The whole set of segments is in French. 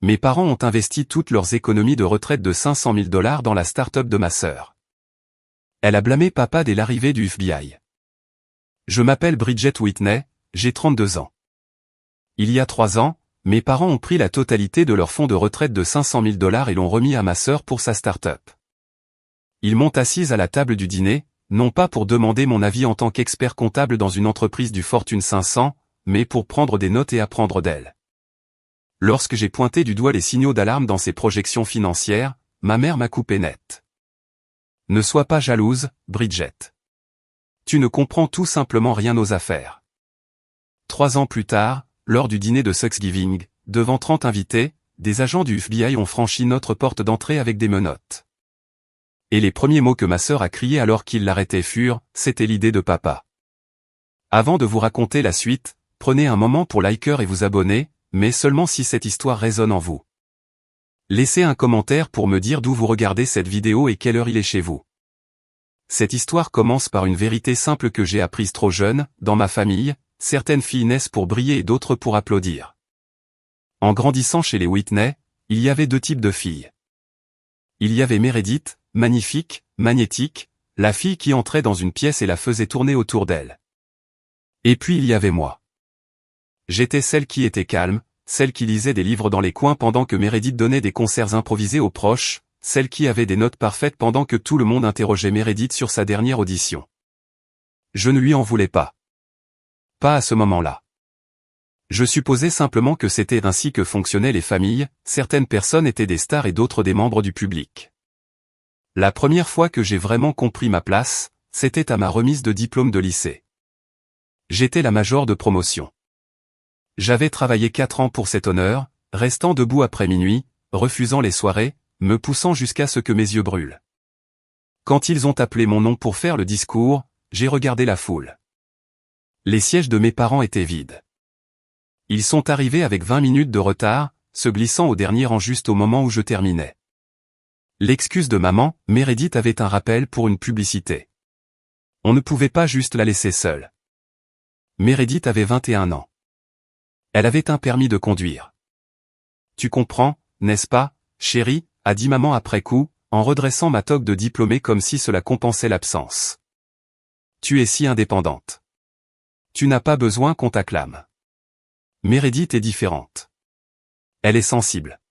Mes parents ont investi toutes leurs économies de retraite de 500 000 $ dans la start-up de ma sœur. Elle a blâmé papa dès l'arrivée du FBI. Je m'appelle Bridget Whitney, j'ai 32 ans. Il y a 3 ans, mes parents ont pris la totalité de leur fonds de retraite de 500 000 $ et l'ont remis à ma sœur pour sa start-up. Ils m'ont assise à la table du dîner, non pas pour demander mon avis en tant qu'expert comptable dans une entreprise du Fortune 500, mais pour prendre des notes et apprendre d'elle. Lorsque j'ai pointé du doigt les signaux d'alarme dans ses projections financières, ma mère m'a coupé net. Ne sois pas jalouse, Bridget. Tu ne comprends tout simplement rien aux affaires. 3 ans plus tard, lors du dîner de Thanksgiving, devant 30 invités, des agents du FBI ont franchi notre porte d'entrée avec des menottes. Et les premiers mots que ma sœur a criés alors qu'ils l'arrêtaient furent « C'était l'idée de papa ». Avant de vous raconter la suite, prenez un moment pour liker et vous abonner, mais seulement si cette histoire résonne en vous. Laissez un commentaire pour me dire d'où vous regardez cette vidéo et quelle heure il est chez vous. Cette histoire commence par une vérité simple que j'ai apprise trop jeune, dans ma famille, certaines filles naissent pour briller et d'autres pour applaudir. En grandissant chez les Whitney, il y avait 2 types de filles. Il y avait Meredith, magnifique, magnétique, la fille qui entrait dans une pièce et la faisait tourner autour d'elle. Et puis il y avait moi. J'étais celle qui était calme, celle qui lisait des livres dans les coins pendant que Meredith donnait des concerts improvisés aux proches, celle qui avait des notes parfaites pendant que tout le monde interrogeait Meredith sur sa dernière audition. Je ne lui en voulais pas. Pas à ce moment-là. Je supposais simplement que c'était ainsi que fonctionnaient les familles, certaines personnes étaient des stars et d'autres des membres du public. La première fois que j'ai vraiment compris ma place, c'était à ma remise de diplôme de lycée. J'étais la major de promotion. J'avais travaillé 4 ans pour cet honneur, restant debout après minuit, refusant les soirées, me poussant jusqu'à ce que mes yeux brûlent. Quand ils ont appelé mon nom pour faire le discours, j'ai regardé la foule. Les sièges de mes parents étaient vides. Ils sont arrivés avec 20 minutes de retard, se glissant au dernier rang juste au moment où je terminais. L'excuse de maman, Meredith avait un rappel pour une publicité. On ne pouvait pas juste la laisser seule. Meredith avait 21 ans. Elle avait un permis de conduire. Tu comprends, n'est-ce pas, chérie, a dit maman après coup, en redressant ma toque de diplômée comme si cela compensait l'absence. Tu es si indépendante. Tu n'as pas besoin qu'on t'acclame. Meredith est différente. Elle est sensible.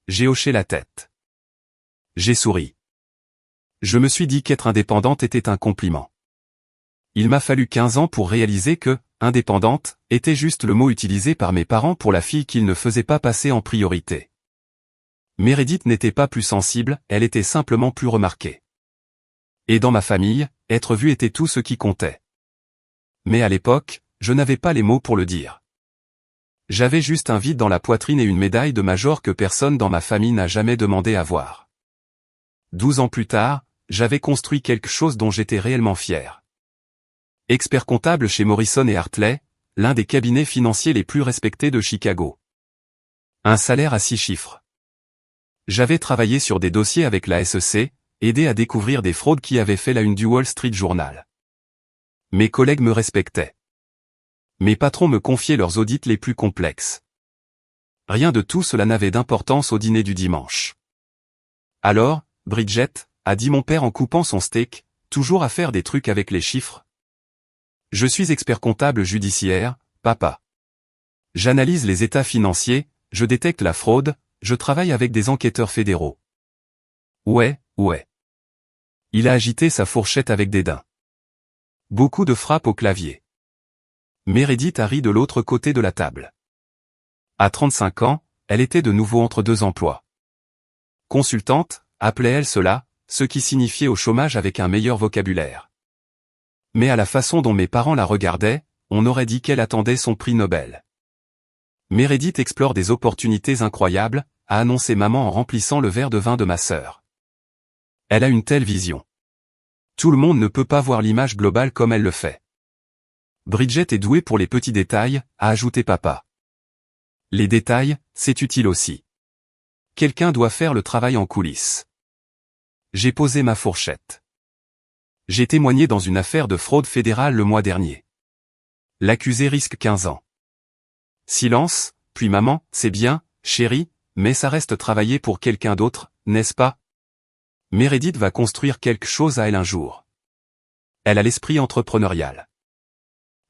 J'ai hoché la tête. J'ai souri. Je me suis dit qu'être indépendante était un compliment. Il m'a fallu 15 ans pour réaliser que, indépendante, était juste le mot utilisé par mes parents pour la fille qu'ils ne faisaient pas passer en priorité. Meredith n'était pas plus sensible, elle était simplement plus remarquée. Et dans ma famille, être vue était tout ce qui comptait. Mais à l'époque, je n'avais pas les mots pour le dire. J'avais juste un vide dans la poitrine et une médaille de major que personne dans ma famille n'a jamais demandé à voir. 12 ans plus tard, j'avais construit quelque chose dont j'étais réellement fier. Expert comptable chez Morrison & Hartley, l'un des cabinets financiers les plus respectés de Chicago. Un salaire à 6 chiffres. J'avais travaillé sur des dossiers avec la SEC, aidé à découvrir des fraudes qui avaient fait la une du Wall Street Journal. Mes collègues me respectaient. Mes patrons me confiaient leurs audits les plus complexes. Rien de tout cela n'avait d'importance au dîner du dimanche. Alors, Bridget, a dit mon père en coupant son steak, toujours à faire des trucs avec les chiffres. Je suis expert comptable judiciaire, papa. J'analyse les états financiers, je détecte la fraude, je travaille avec des enquêteurs fédéraux. Ouais. Il a agité sa fourchette avec dédain. Beaucoup de frappes au clavier. Meredith a ri de l'autre côté de la table. À 35 ans, elle était de nouveau entre 2 emplois. Consultante, appelait-elle cela, ce qui signifiait au chômage avec un meilleur vocabulaire. Mais à la façon dont mes parents la regardaient, on aurait dit qu'elle attendait son prix Nobel. Meredith explore des opportunités incroyables, a annoncé maman en remplissant le verre de vin de ma sœur. Elle a une telle vision. Tout le monde ne peut pas voir l'image globale comme elle le fait. Bridget est douée pour les petits détails, a ajouté papa. Les détails, c'est utile aussi. Quelqu'un doit faire le travail en coulisses. J'ai posé ma fourchette. J'ai témoigné dans une affaire de fraude fédérale le mois dernier. L'accusé risque 15 ans. Silence, puis maman, c'est bien, chérie, mais ça reste travailler pour quelqu'un d'autre, n'est-ce pas? Meredith va construire quelque chose à elle un jour. Elle a l'esprit entrepreneurial.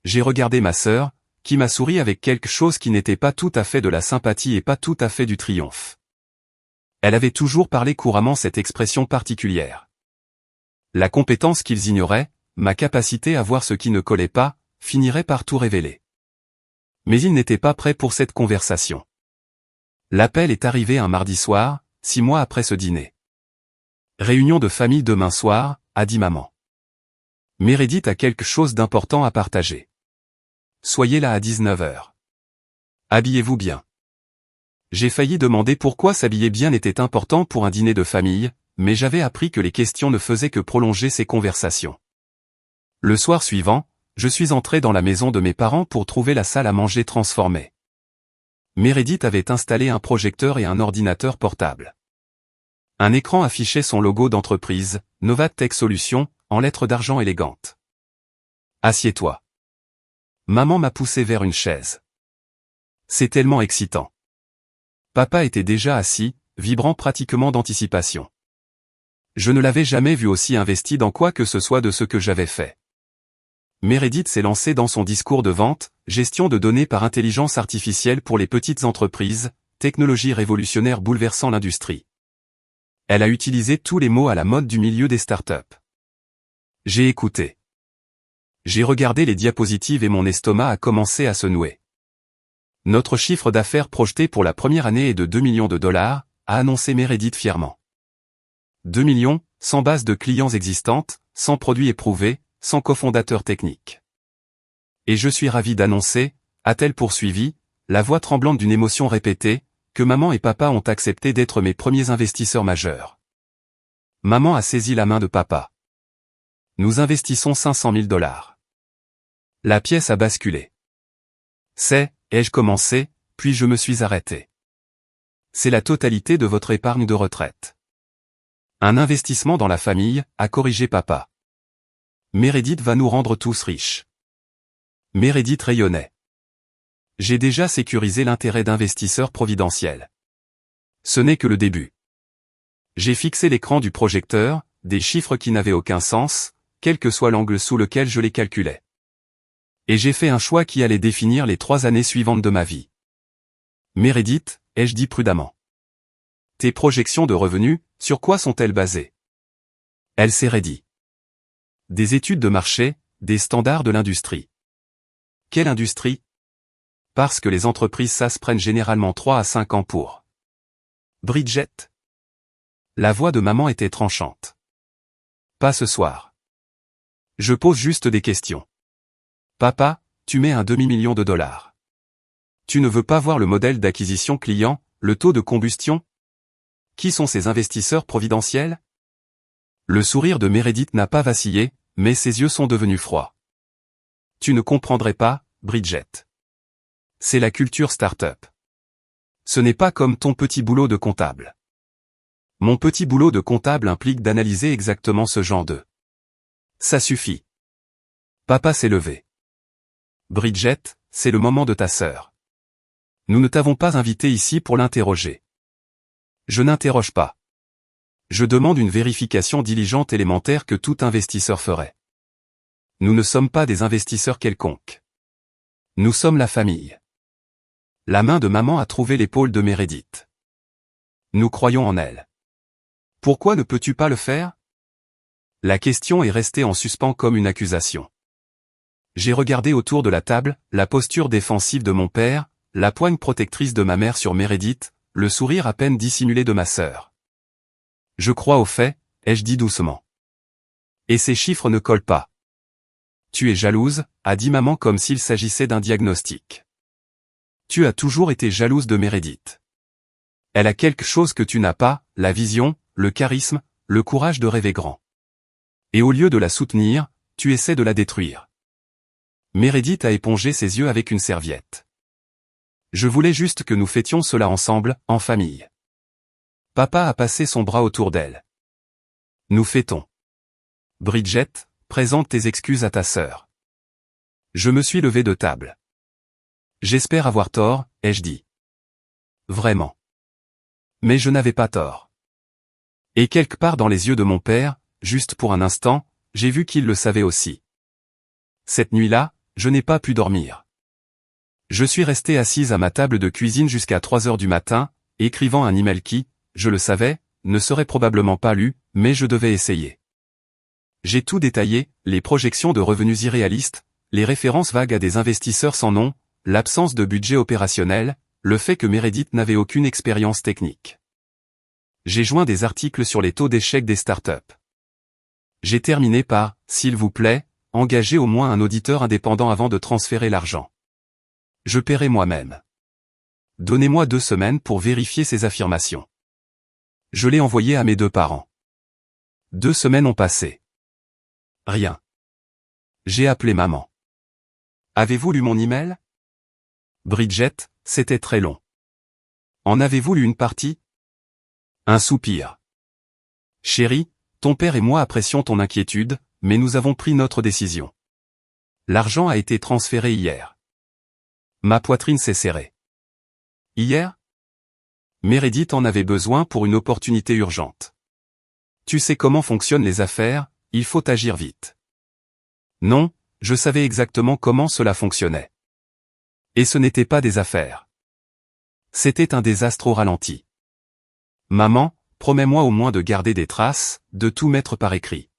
J'ai regardé ma sœur, qui m'a souri avec quelque chose qui n'était pas tout à fait de la sympathie et pas tout à fait du triomphe. Elle avait toujours parlé couramment cette expression particulière. La compétence qu'ils ignoraient, ma capacité à voir ce qui ne collait pas, finirait par tout révéler. Mais ils n'étaient pas prêts pour cette conversation. L'appel est arrivé un mardi soir, 6 mois après ce dîner. Réunion de famille demain soir, a dit maman. Meredith a quelque chose d'important à partager. Soyez là à 19h. Habillez-vous bien. J'ai failli demander pourquoi s'habiller bien était important pour un dîner de famille, mais j'avais appris que les questions ne faisaient que prolonger ces conversations. Le soir suivant, je suis entré dans la maison de mes parents pour trouver la salle à manger transformée. Meredith avait installé un projecteur et un ordinateur portable. Un écran affichait son logo d'entreprise, Novat Tech Solutions, en lettres d'argent élégantes. Assieds-toi. Maman m'a poussé vers une chaise. C'est tellement excitant. Papa était déjà assis, vibrant pratiquement d'anticipation. Je ne l'avais jamais vu aussi investi dans quoi que ce soit de ce que j'avais fait. Meredith s'est lancée dans son discours de vente, gestion de données par intelligence artificielle pour les petites entreprises, technologie révolutionnaire bouleversant l'industrie. Elle a utilisé tous les mots à la mode du milieu des startups. J'ai écouté. J'ai regardé les diapositives et mon estomac a commencé à se nouer. Notre chiffre d'affaires projeté pour la première année est de 2 millions de dollars, a annoncé Meredith fièrement. 2 millions, sans base de clients existantes, sans produits éprouvés, sans cofondateur technique. Et je suis ravi d'annoncer, a-t-elle poursuivi, la voix tremblante d'une émotion répétée, que maman et papa ont accepté d'être mes premiers investisseurs majeurs. Maman a saisi la main de papa. Nous investissons 500 000 dollars. La pièce a basculé. Ai-je commencé, puis je me suis arrêté. C'est la totalité de votre épargne de retraite. Un investissement dans la famille, a corrigé papa. Meredith va nous rendre tous riches. Meredith rayonnait. J'ai déjà sécurisé l'intérêt d'investisseurs providentiels. Ce n'est que le début. J'ai fixé l'écran du projecteur, des chiffres qui n'avaient aucun sens, quel que soit l'angle sous lequel je les calculais. Et j'ai fait un choix qui allait définir les 3 années suivantes de ma vie. Meredith, ai-je dit prudemment. Tes projections de revenus, sur quoi sont-elles basées? Elle s'est raidie. Des études de marché, des standards de l'industrie. Quelle industrie? Parce que les entreprises SaaS prennent généralement 3 à 5 ans pour. Bridget? La voix de maman était tranchante. Pas ce soir. Je pose juste des questions. Papa, tu mets un demi-million de dollars. Tu ne veux pas voir le modèle d'acquisition client, le taux de combustion? Qui sont ces investisseurs providentiels? Le sourire de Meredith n'a pas vacillé, mais ses yeux sont devenus froids. Tu ne comprendrais pas, Bridget. C'est la culture start-up. Ce n'est pas comme ton petit boulot de comptable. Mon petit boulot de comptable implique d'analyser exactement ce genre de. Ça suffit. Papa s'est levé. Bridget, c'est le moment de ta sœur. Nous ne t'avons pas invité ici pour l'interroger. Je n'interroge pas. Je demande une vérification diligente élémentaire que tout investisseur ferait. Nous ne sommes pas des investisseurs quelconques. Nous sommes la famille. La main de maman a trouvé l'épaule de Meredith. Nous croyons en elle. Pourquoi ne peux-tu pas le faire? La question est restée en suspens comme une accusation. J'ai regardé autour de la table, la posture défensive de mon père, la poigne protectrice de ma mère sur Meredith, le sourire à peine dissimulé de ma sœur. Je crois au fait, ai-je dit doucement. Et ces chiffres ne collent pas. Tu es jalouse, a dit maman comme s'il s'agissait d'un diagnostic. Tu as toujours été jalouse de Meredith. Elle a quelque chose que tu n'as pas, la vision, le charisme, le courage de rêver grand. Et au lieu de la soutenir, tu essaies de la détruire. Meredith a épongé ses yeux avec une serviette. Je voulais juste que nous fêtions cela ensemble, en famille. Papa a passé son bras autour d'elle. Nous fêtons. Bridget, présente tes excuses à ta sœur. Je me suis levé de table. J'espère avoir tort, ai-je dit. vraiment. Mais je n'avais pas tort. Et quelque part dans les yeux de mon père, juste pour un instant, j'ai vu qu'il le savait aussi. Cette nuit-là, je n'ai pas pu dormir. Je suis resté assise à ma table de cuisine jusqu'à 3 heures du matin, écrivant un email qui, je le savais, ne serait probablement pas lu, mais je devais essayer. J'ai tout détaillé, les projections de revenus irréalistes, les références vagues à des investisseurs sans nom, l'absence de budget opérationnel, le fait que Meredith n'avait aucune expérience technique. J'ai joint des articles sur les taux d'échec des startups. J'ai terminé par, s'il vous plaît, engagez au moins un auditeur indépendant avant de transférer l'argent. Je paierai moi-même. Donnez-moi 2 semaines pour vérifier ces affirmations. Je l'ai envoyé à mes 2 parents. 2 semaines ont passé. Rien. J'ai appelé maman. Avez-vous lu mon email? Bridget, c'était très long. En avez-vous lu une partie? Un soupir. Chérie, ton père et moi apprécions ton inquiétude, mais nous avons pris notre décision. L'argent a été transféré hier. Ma poitrine s'est serrée. Hier? Meredith en avait besoin pour une opportunité urgente. Tu sais comment fonctionnent les affaires, il faut agir vite. Non, je savais exactement comment cela fonctionnait. Et ce n'était pas des affaires. C'était un désastre au ralenti. Maman, promets-moi au moins de garder des traces, de tout mettre par écrit.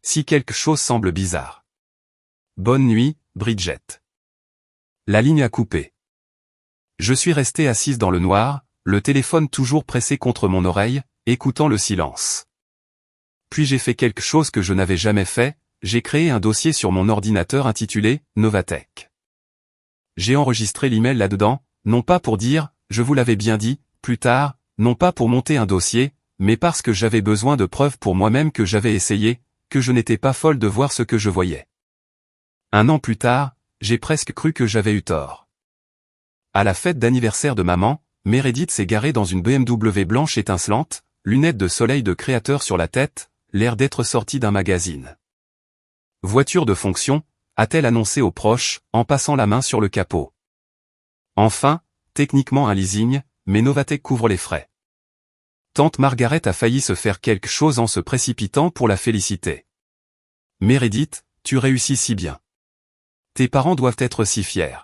Si quelque chose semble bizarre. Bonne nuit, Bridget. La ligne a coupé. Je suis resté assise dans le noir, le téléphone toujours pressé contre mon oreille, écoutant le silence. Puis j'ai fait quelque chose que je n'avais jamais fait, j'ai créé un dossier sur mon ordinateur intitulé « Novatech ». J'ai enregistré l'email là-dedans, non pas pour dire « je vous l'avais bien dit », plus tard, non pas pour monter un dossier, mais parce que j'avais besoin de preuves pour moi-même que j'avais essayé, que je n'étais pas folle de voir ce que je voyais. 1 an plus tard, j'ai presque cru que j'avais eu tort. À la fête d'anniversaire de maman, Meredith s'est garée dans une BMW blanche étincelante, lunettes de soleil de créateur sur la tête, l'air d'être sortie d'un magazine. Voiture de fonction, a-t-elle annoncé aux proches, en passant la main sur le capot. Enfin, techniquement un leasing, mais Novatech couvre les frais. Tante Margaret a failli se faire quelque chose en se précipitant pour la féliciter. Meredith, tu réussis si bien. Tes parents doivent être si fiers.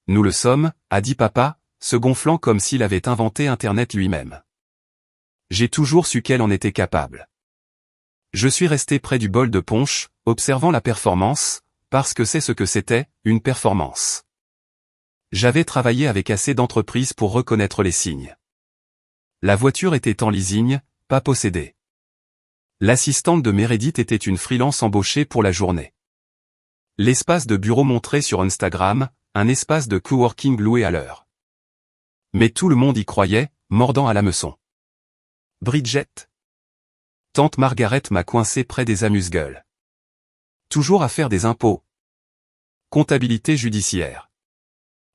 Nous le sommes, a dit papa, se gonflant comme s'il avait inventé Internet lui-même. J'ai toujours su qu'elle en était capable. Je suis resté près du bol de punch, observant la performance, parce que c'est ce que c'était, une performance. J'avais travaillé avec assez d'entreprises pour reconnaître les signes. La voiture était en leasing, pas possédée. L'assistante de Meredith était une freelance embauchée pour la journée. L'espace de bureau montré sur Instagram, un espace de coworking loué à l'heure. Mais tout le monde y croyait, mordant à l'hameçon. Bridget. Tante Margaret m'a coincé près des amuse-gueules. Toujours à faire des impôts. Comptabilité judiciaire.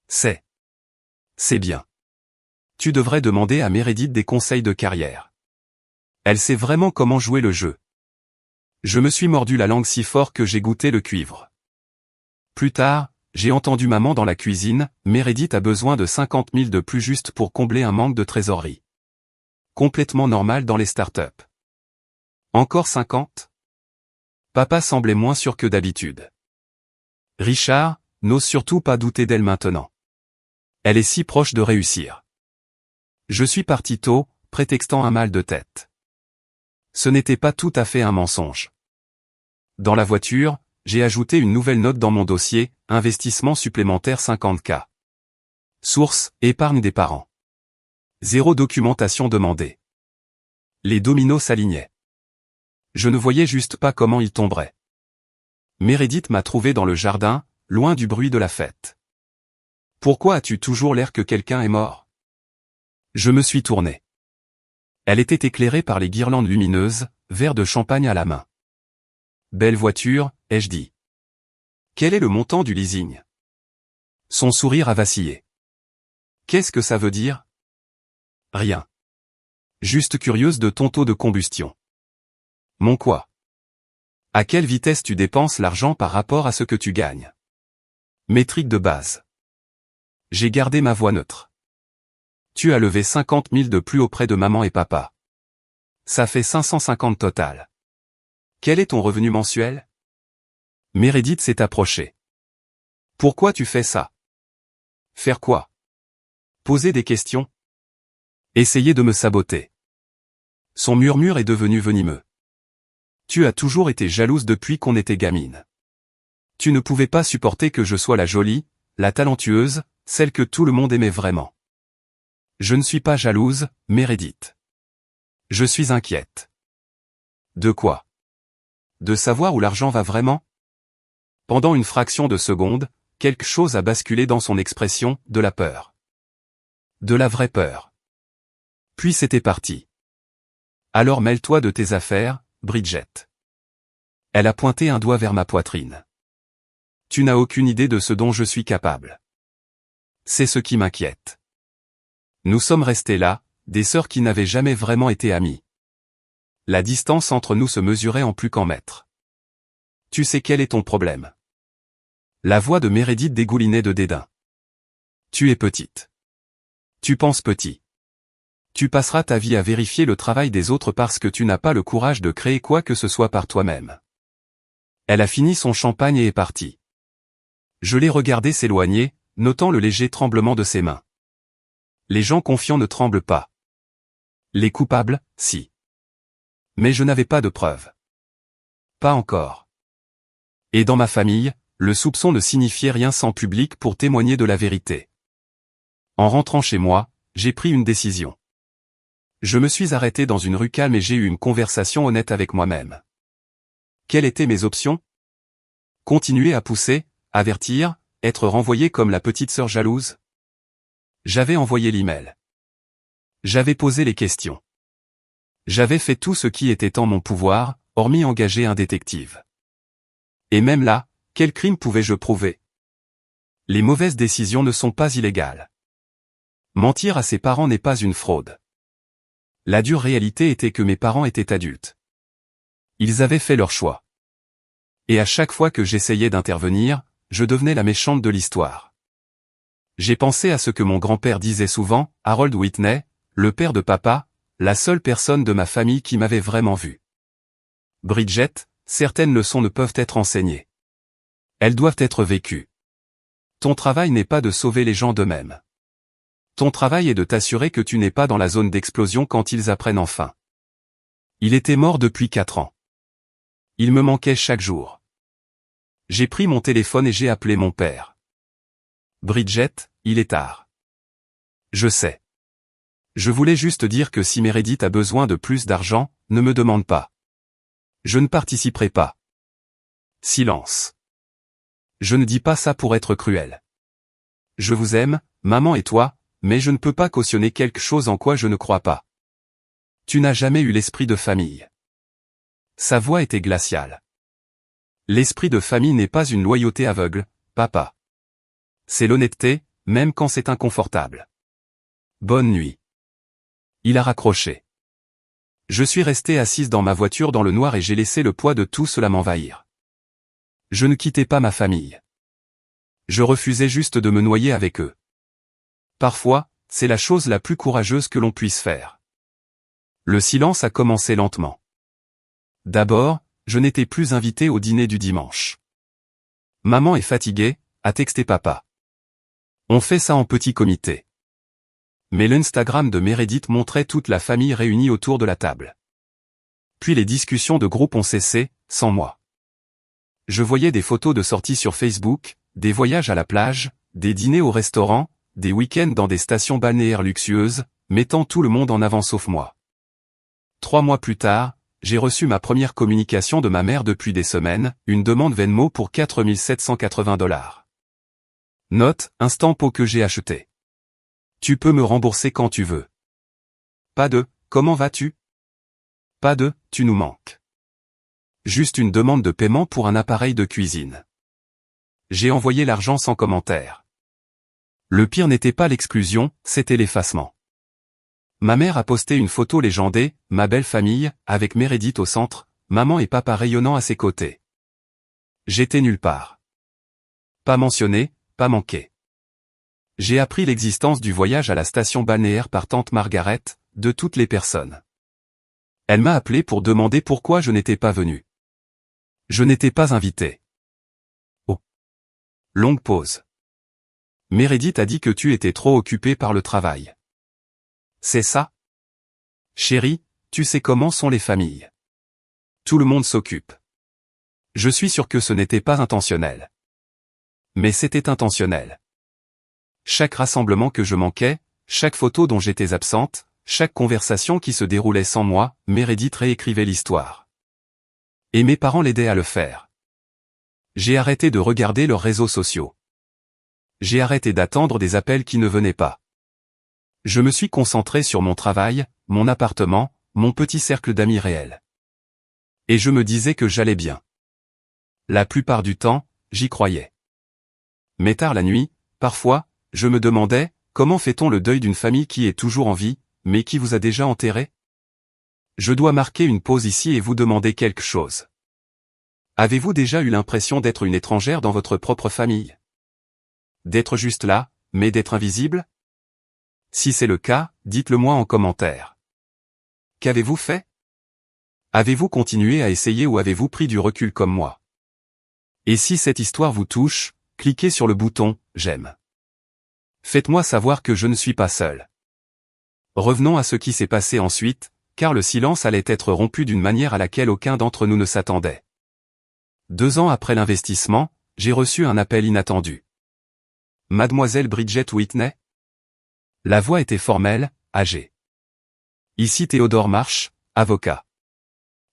C'est bien. Tu devrais demander à Meredith des conseils de carrière. Elle sait vraiment comment jouer le jeu. Je me suis mordu la langue si fort que j'ai goûté le cuivre. Plus tard, j'ai entendu maman dans la cuisine, Meredith a besoin de 50 000 de plus juste pour combler un manque de trésorerie. Complètement normal dans les startups. Encore 50? Papa semblait moins sûr que d'habitude. Richard, n'ose surtout pas douter d'elle maintenant. Elle est si proche de réussir. Je suis parti tôt, prétextant un mal de tête. Ce n'était pas tout à fait un mensonge. Dans la voiture, j'ai ajouté une nouvelle note dans mon dossier, investissement supplémentaire 50K. Source, épargne des parents. 0 documentation demandée. Les dominos s'alignaient. Je ne voyais juste pas comment ils tomberaient. Meredith m'a trouvé dans le jardin, loin du bruit de la fête. Pourquoi as-tu toujours l'air que quelqu'un est mort? Je me suis tourné. Elle était éclairée par les guirlandes lumineuses, verre de champagne à la main. Belle voiture, ai-je dit. Quel est le montant du leasing? Son sourire a vacillé. Qu'est-ce que ça veut dire? Rien. Juste curieuse de ton taux de combustion. Mon quoi? À quelle vitesse tu dépenses l'argent par rapport à ce que tu gagnes? Métrique de base. J'ai gardé ma voix neutre. Tu as levé 50 000 de plus auprès de maman et papa. Ça fait 550 total. Quel est ton revenu mensuel? Meredith s'est approchée. Pourquoi tu fais ça? Faire quoi? Poser des questions? Essayer de me saboter. Son murmure est devenu venimeux. Tu as toujours été jalouse depuis qu'on était gamine. Tu ne pouvais pas supporter que je sois la jolie, la talentueuse, celle que tout le monde aimait vraiment. Je ne suis pas jalouse, Meredith. Je suis inquiète. De quoi? De savoir où l'argent va vraiment? Pendant une fraction de seconde, quelque chose a basculé dans son expression, de la peur. De la vraie peur. Puis c'était parti. Alors mêle-toi de tes affaires, Bridget. Elle a pointé un doigt vers ma poitrine. Tu n'as aucune idée de ce dont je suis capable. C'est ce qui m'inquiète. Nous sommes restés là, des sœurs qui n'avaient jamais vraiment été amies. La distance entre nous se mesurait en plus qu'en mètres. Tu sais quel est ton problème? La voix de Meredith dégoulinait de dédain. Tu es petite. Tu penses petit. Tu passeras ta vie à vérifier le travail des autres parce que tu n'as pas le courage de créer quoi que ce soit par toi-même. Elle a fini son champagne et est partie. Je l'ai regardée s'éloigner, notant le léger tremblement de ses mains. Les gens confiants ne tremblent pas. Les coupables, si. Mais je n'avais pas de preuves. Pas encore. Et dans ma famille, le soupçon ne signifiait rien sans public pour témoigner de la vérité. En rentrant chez moi, j'ai pris une décision. Je me suis arrêté dans une rue calme et j'ai eu une conversation honnête avec moi-même. Quelles étaient mes options? Continuer à pousser, avertir, être renvoyé comme la petite sœur jalouse? J'avais envoyé l'email. J'avais posé les questions. J'avais fait tout ce qui était en mon pouvoir, hormis engager un détective. Et même là, quel crime pouvais-je prouver? Les mauvaises décisions ne sont pas illégales. Mentir à ses parents n'est pas une fraude. La dure réalité était que mes parents étaient adultes. Ils avaient fait leur choix. Et à chaque fois que j'essayais d'intervenir, je devenais la méchante de l'histoire. J'ai pensé à ce que mon grand-père disait souvent, Harold Whitney, le père de papa, la seule personne de ma famille qui m'avait vraiment vu. Bridget, certaines leçons ne peuvent être enseignées. Elles doivent être vécues. Ton travail n'est pas de sauver les gens d'eux-mêmes. Ton travail est de t'assurer que tu n'es pas dans la zone d'explosion quand ils apprennent enfin. Il était mort depuis 4 ans. Il me manquait chaque jour. J'ai pris mon téléphone et j'ai appelé mon père. Bridget, il est tard. Je sais. Je voulais juste dire que si Meredith a besoin de plus d'argent, ne me demande pas. Je ne participerai pas. Silence. Je ne dis pas ça pour être cruel. Je vous aime, maman et toi, mais je ne peux pas cautionner quelque chose en quoi je ne crois pas. Tu n'as jamais eu l'esprit de famille. Sa voix était glaciale. L'esprit de famille n'est pas une loyauté aveugle, papa. C'est l'honnêteté, même quand c'est inconfortable. Bonne nuit. Il a raccroché. Je suis resté assise dans ma voiture dans le noir et j'ai laissé le poids de tout cela m'envahir. Je ne quittais pas ma famille. Je refusais juste de me noyer avec eux. Parfois, c'est la chose la plus courageuse que l'on puisse faire. Le silence a commencé lentement. D'abord, je n'étais plus invité au dîner du dimanche. Maman est fatiguée, a texté papa. On fait ça en petit comité. Mais l'Instagram de Meredith montrait toute la famille réunie autour de la table. Puis les discussions de groupe ont cessé, sans moi. Je voyais des photos de sorties sur Facebook, des voyages à la plage, des dîners au restaurant, des week-ends dans des stations balnéaires luxueuses, mettant tout le monde en avant sauf moi. 3 mois plus tard, j'ai reçu ma première communication de ma mère depuis des semaines, une demande Venmo pour 4 780 $. Note, instant pot que j'ai acheté. Tu peux me rembourser quand tu veux. Pas de, comment vas-tu? Pas de, tu nous manques. Juste une demande de paiement pour un appareil de cuisine. J'ai envoyé l'argent sans commentaire. Le pire n'était pas l'exclusion, c'était l'effacement. Ma mère a posté une photo légendée, ma belle famille, avec Meredith au centre, maman et papa rayonnant à ses côtés. J'étais nulle part. Pas mentionné, pas manqué. J'ai appris l'existence du voyage à la station balnéaire par tante Margaret, de toutes les personnes. Elle m'a appelé pour demander pourquoi je n'étais pas venu. Je n'étais pas invité. Oh. Longue pause. Meredith a dit que tu étais trop occupé par le travail. C'est ça? Chérie, tu sais comment sont les familles. Tout le monde s'occupe. Je suis sûr que ce n'était pas intentionnel. Mais c'était intentionnel. Chaque rassemblement que je manquais, chaque photo dont j'étais absente, chaque conversation qui se déroulait sans moi, Meredith réécrivait l'histoire. Et mes parents l'aidaient à le faire. J'ai arrêté de regarder leurs réseaux sociaux. J'ai arrêté d'attendre des appels qui ne venaient pas. Je me suis concentré sur mon travail, mon appartement, mon petit cercle d'amis réels. Et je me disais que j'allais bien. La plupart du temps, j'y croyais. Mais tard la nuit, parfois, je me demandais, comment fait-on le deuil d'une famille qui est toujours en vie, mais qui vous a déjà enterré? Je dois marquer une pause ici et vous demander quelque chose. Avez-vous déjà eu l'impression d'être une étrangère dans votre propre famille? D'être juste là, mais d'être invisible? Si c'est le cas, dites-le moi en commentaire. Qu'avez-vous fait? Avez-vous continué à essayer ou avez-vous pris du recul comme moi? Et si cette histoire vous touche, cliquez sur le bouton « J'aime ». Faites-moi savoir que je ne suis pas seul. Revenons à ce qui s'est passé ensuite, car le silence allait être rompu d'une manière à laquelle aucun d'entre nous ne s'attendait. 2 ans après l'investissement, j'ai reçu un appel inattendu. Mademoiselle Bridget Whitney? La voix était formelle, âgée. Ici Théodore Marsh, avocat.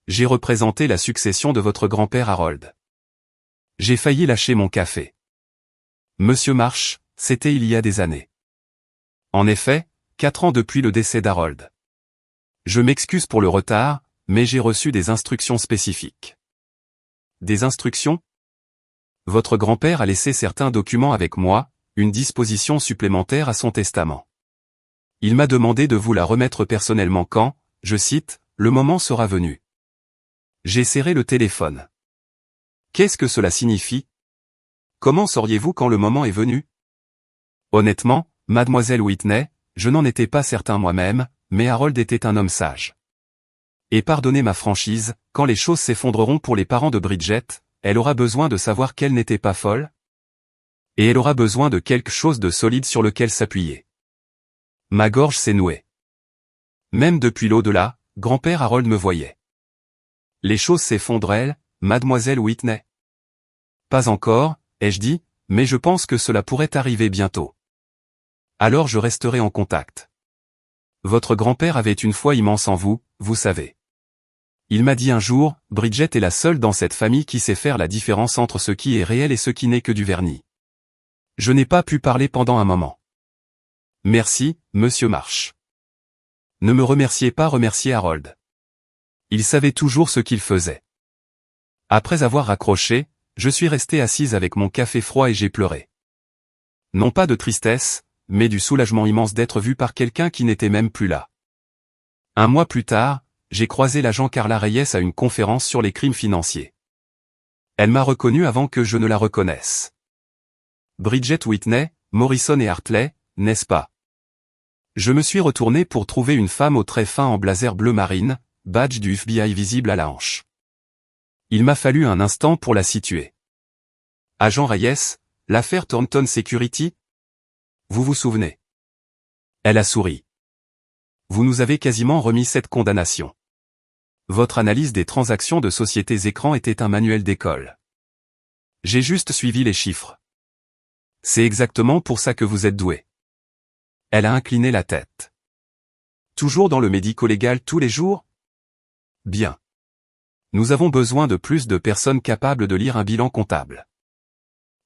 J'ai représenté la succession de votre grand-père Harold. J'ai failli lâcher mon café. Monsieur Marsh, c'était il y a des années. En effet, 4 ans depuis le décès d'Harold. Je m'excuse pour le retard, mais j'ai reçu des instructions spécifiques. Des instructions? Votre grand-père a laissé certains documents avec moi, une disposition supplémentaire à son testament. Il m'a demandé de vous la remettre personnellement quand, je cite, le moment sera venu. J'ai serré le téléphone. Qu'est-ce que cela signifie? Comment sauriez-vous quand le moment est venu? Honnêtement, mademoiselle Whitney, je n'en étais pas certain moi-même, mais Harold était un homme sage. Et pardonnez ma franchise, quand les choses s'effondreront pour les parents de Bridget, elle aura besoin de savoir qu'elle n'était pas folle. Et elle aura besoin de quelque chose de solide sur lequel s'appuyer. Ma gorge s'est nouée. Même depuis l'au-delà, grand-père Harold me voyait. Les choses s'effondrent-elles, mademoiselle Whitney? Pas encore, ai-je dit, mais je pense que cela pourrait arriver bientôt. Alors je resterai en contact. Votre grand-père avait une foi immense en vous, vous savez. Il m'a dit un jour, Bridget est la seule dans cette famille qui sait faire la différence entre ce qui est réel et ce qui n'est que du vernis. Je n'ai pas pu parler pendant un moment. Merci, monsieur Marsh. Ne me remerciez pas, remerciez Harold. Il savait toujours ce qu'il faisait. Après avoir raccroché, je suis resté assise avec mon café froid et j'ai pleuré. Non pas de tristesse, mais du soulagement immense d'être vu par quelqu'un qui n'était même plus là. 1 mois plus tard, j'ai croisé l'agent Carla Reyes à une conférence sur les crimes financiers. Elle m'a reconnu avant que je ne la reconnaisse. Bridget Whitney, Morrison et Hartley, n'est-ce pas? Je me suis retourné pour trouver une femme aux traits fins en blazer bleu marine, badge du FBI visible à la hanche. Il m'a fallu un instant pour la situer. Agent Reyes, l'affaire Thornton Security? Vous vous souvenez? Elle a souri. Vous nous avez quasiment remis cette condamnation. Votre analyse des transactions de sociétés écrans était un manuel d'école. J'ai juste suivi les chiffres. C'est exactement pour ça que vous êtes doué. Elle a incliné la tête. Toujours dans le médico-légal tous les jours? Bien. Nous avons besoin de plus de personnes capables de lire un bilan comptable.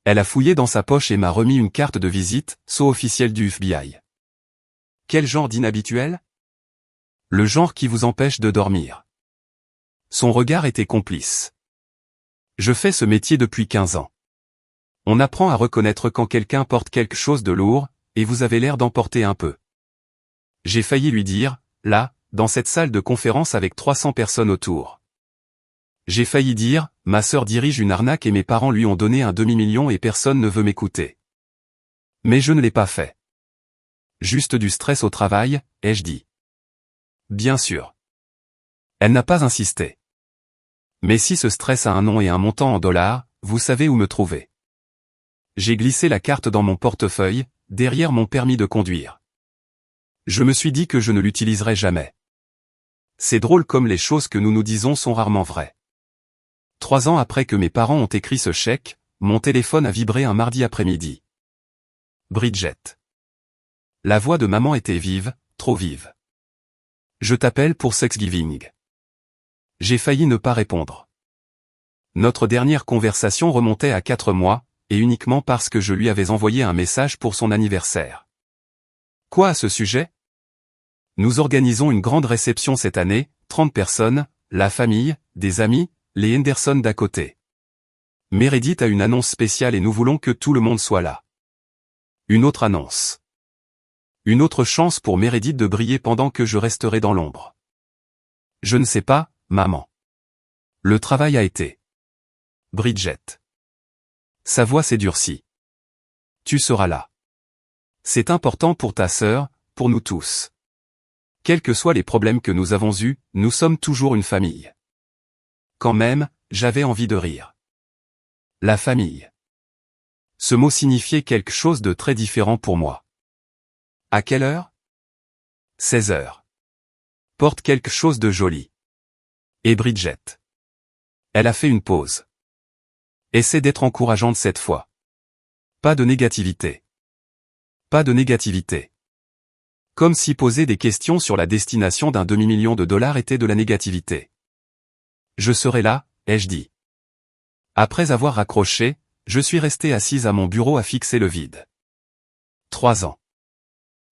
Elle a fouillé dans sa poche et m'a remis une carte de visite, sceau officiel du FBI. Quel genre d'inhabituel? Le genre qui vous empêche de dormir. Son regard était complice. Je fais ce métier depuis 15 ans. On apprend à reconnaître quand quelqu'un porte quelque chose de lourd, et vous avez l'air d'en porter un peu. J'ai failli lui dire, là, dans cette salle de conférence avec 300 personnes autour. J'ai failli dire, ma sœur dirige une arnaque et mes parents lui ont donné un demi-million et personne ne veut m'écouter. Mais je ne l'ai pas fait. Juste du stress au travail, ai-je dit. Bien sûr. Elle n'a pas insisté. Mais si ce stress a un nom et un montant en dollars, vous savez où me trouver. J'ai glissé la carte dans mon portefeuille, derrière mon permis de conduire. Je me suis dit que je ne l'utiliserai jamais. C'est drôle comme les choses que nous nous disons sont rarement vraies. 3 ans après que mes parents ont écrit ce chèque, mon téléphone a vibré un mardi après-midi. Bridget. La voix de maman était vive, trop vive. Je t'appelle pour Thanksgiving. J'ai failli ne pas répondre. Notre dernière conversation remontait à 4 mois, et uniquement parce que je lui avais envoyé un message pour son anniversaire. Quoi à ce sujet? Nous organisons une grande réception cette année, 30 personnes, la famille, des amis, les Henderson d'à côté. Meredith a une annonce spéciale et nous voulons que tout le monde soit là. Une autre annonce. Une autre chance pour Meredith de briller pendant que je resterai dans l'ombre. Je ne sais pas, maman. Le travail a été. Bridget. Sa voix s'est durcie. Tu seras là. C'est important pour ta sœur, pour nous tous. Quels que soient les problèmes que nous avons eus, nous sommes toujours une famille. Quand même, j'avais envie de rire. La famille. Ce mot signifiait quelque chose de très différent pour moi. À quelle heure? 16 heures. Porte quelque chose de joli. Et Bridget. Elle a fait une pause. Essaie d'être encourageante cette fois. Pas de négativité. Pas de négativité. Comme si poser des questions sur la destination d'un demi-million de dollars était de la négativité. Je serai là, ai-je dit. Après avoir raccroché, je suis resté assise à mon bureau à fixer le vide. 3 ans.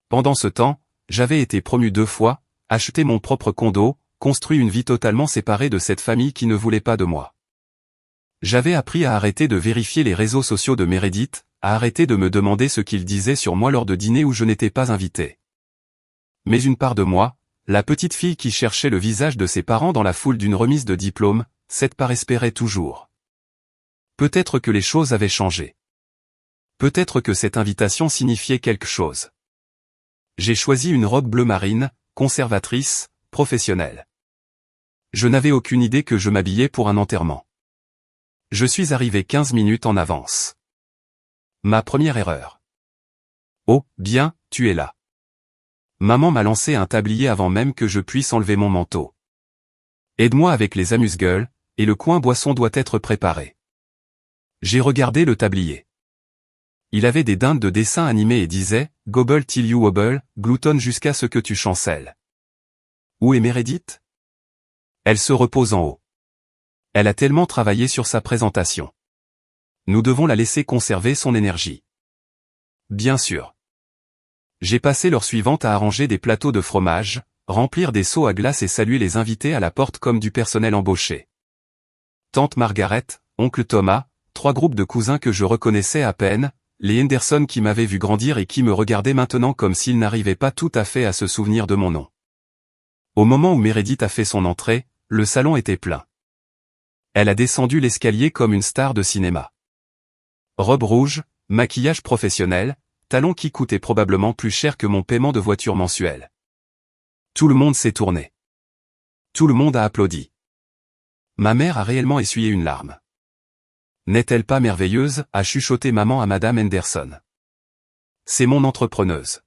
Pendant ce temps, j'avais été promu 2 fois, acheté mon propre condo, construit une vie totalement séparée de cette famille qui ne voulait pas de moi. J'avais appris à arrêter de vérifier les réseaux sociaux de Meredith, à arrêter de me demander ce qu'il disait sur moi lors de dîners où je n'étais pas invité. Mais une part de moi, la petite fille qui cherchait le visage de ses parents dans la foule d'une remise de diplôme, cette part espérait toujours. Peut-être que les choses avaient changé. Peut-être que cette invitation signifiait quelque chose. J'ai choisi une robe bleu marine, conservatrice, professionnelle. Je n'avais aucune idée que je m'habillais pour un enterrement. Je suis arrivé 15 minutes en avance. Ma première erreur. Oh, bien, tu es là. Maman m'a lancé un tablier avant même que je puisse enlever mon manteau. Aide-moi avec les amuse-gueules, et le coin boisson doit être préparé. J'ai regardé le tablier. Il avait des dindes de dessin animé et disait « Gobble till you wobble, gloutonne jusqu'à ce que tu chancelles ». Où est Meredith? Elle se repose en haut. Elle a tellement travaillé sur sa présentation. Nous devons la laisser conserver son énergie. Bien sûr. J'ai passé l'heure suivante à arranger des plateaux de fromage, remplir des seaux à glace et saluer les invités à la porte comme du personnel embauché. Tante Margaret, oncle Thomas, 3 groupes de cousins que je reconnaissais à peine, les Henderson qui m'avaient vu grandir et qui me regardaient maintenant comme s'ils n'arrivaient pas tout à fait à se souvenir de mon nom. Au moment où Meredith a fait son entrée, le salon était plein. Elle a descendu l'escalier comme une star de cinéma. Robe rouge, maquillage professionnel, talons qui coûtaient probablement plus cher que mon paiement de voiture mensuel. Tout le monde s'est tourné. Tout le monde a applaudi. Ma mère a réellement essuyé une larme. N'est-elle pas merveilleuse, a chuchoté maman à Madame Henderson. C'est mon entrepreneuse.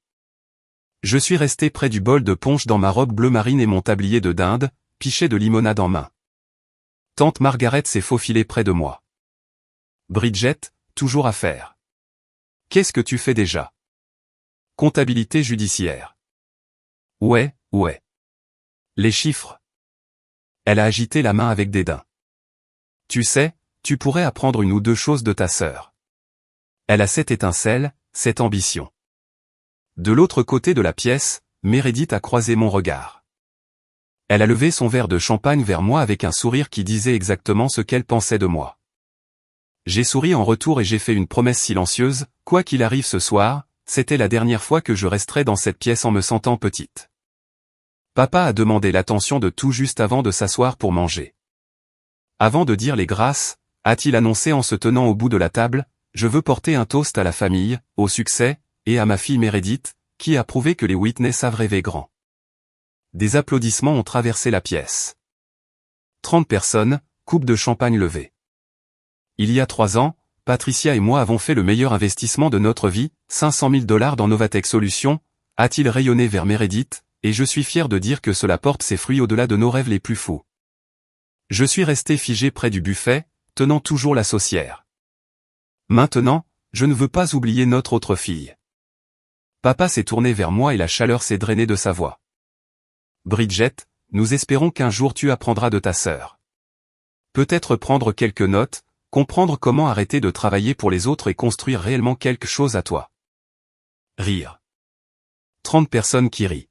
Je suis resté près du bol de punch dans ma robe bleu marine et mon tablier de dinde, pichet de limonade en main. Tante Margaret s'est faufilée près de moi. Bridget, toujours à faire. Qu'est-ce que tu fais déjà? Comptabilité judiciaire. Ouais. Les chiffres. Elle a agité la main avec dédain. Tu sais, tu pourrais apprendre une ou 2 choses de ta sœur. Elle a cette étincelle, cette ambition. De l'autre côté de la pièce, Meredith a croisé mon regard. Elle a levé son verre de champagne vers moi avec un sourire qui disait exactement ce qu'elle pensait de moi. J'ai souri en retour et j'ai fait une promesse silencieuse, quoi qu'il arrive ce soir, c'était la dernière fois que je resterais dans cette pièce en me sentant petite. Papa a demandé l'attention de tout juste avant de s'asseoir pour manger. Avant de dire les grâces, a-t-il annoncé en se tenant au bout de la table, je veux porter un toast à la famille, au succès, et à ma fille Meredith, qui a prouvé que les Whitney savent rêver grand. Des applaudissements ont traversé la pièce. 30 personnes, coupe de champagne levée. Il y a 3 ans, Patricia et moi avons fait le meilleur investissement de notre vie, 500 000 $ dans Novatech Solutions, a-t-il rayonné vers Meredith, et je suis fier de dire que cela porte ses fruits au-delà de nos rêves les plus fous. Je suis resté figé près du buffet, tenant toujours la saucière. Maintenant, je ne veux pas oublier notre autre fille. Papa s'est tourné vers moi et la chaleur s'est drainée de sa voix. Bridget, nous espérons qu'un jour tu apprendras de ta sœur. Peut-être prendre quelques notes, comprendre comment arrêter de travailler pour les autres et construire réellement quelque chose à toi. Rire. 30 personnes qui rient.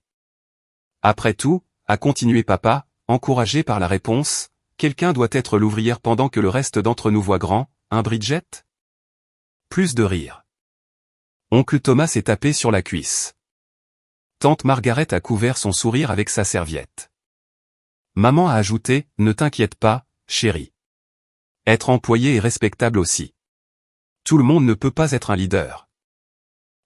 Après tout, a continué papa, encouragé par la réponse, quelqu'un doit être l'ouvrière pendant que le reste d'entre nous voit grand, hein Bridget? Plus de rire. Oncle Thomas s'est tapé sur la cuisse. Tante Margaret a couvert son sourire avec sa serviette. Maman a ajouté, ne t'inquiète pas, chérie. Être employé est respectable aussi. Tout le monde ne peut pas être un leader.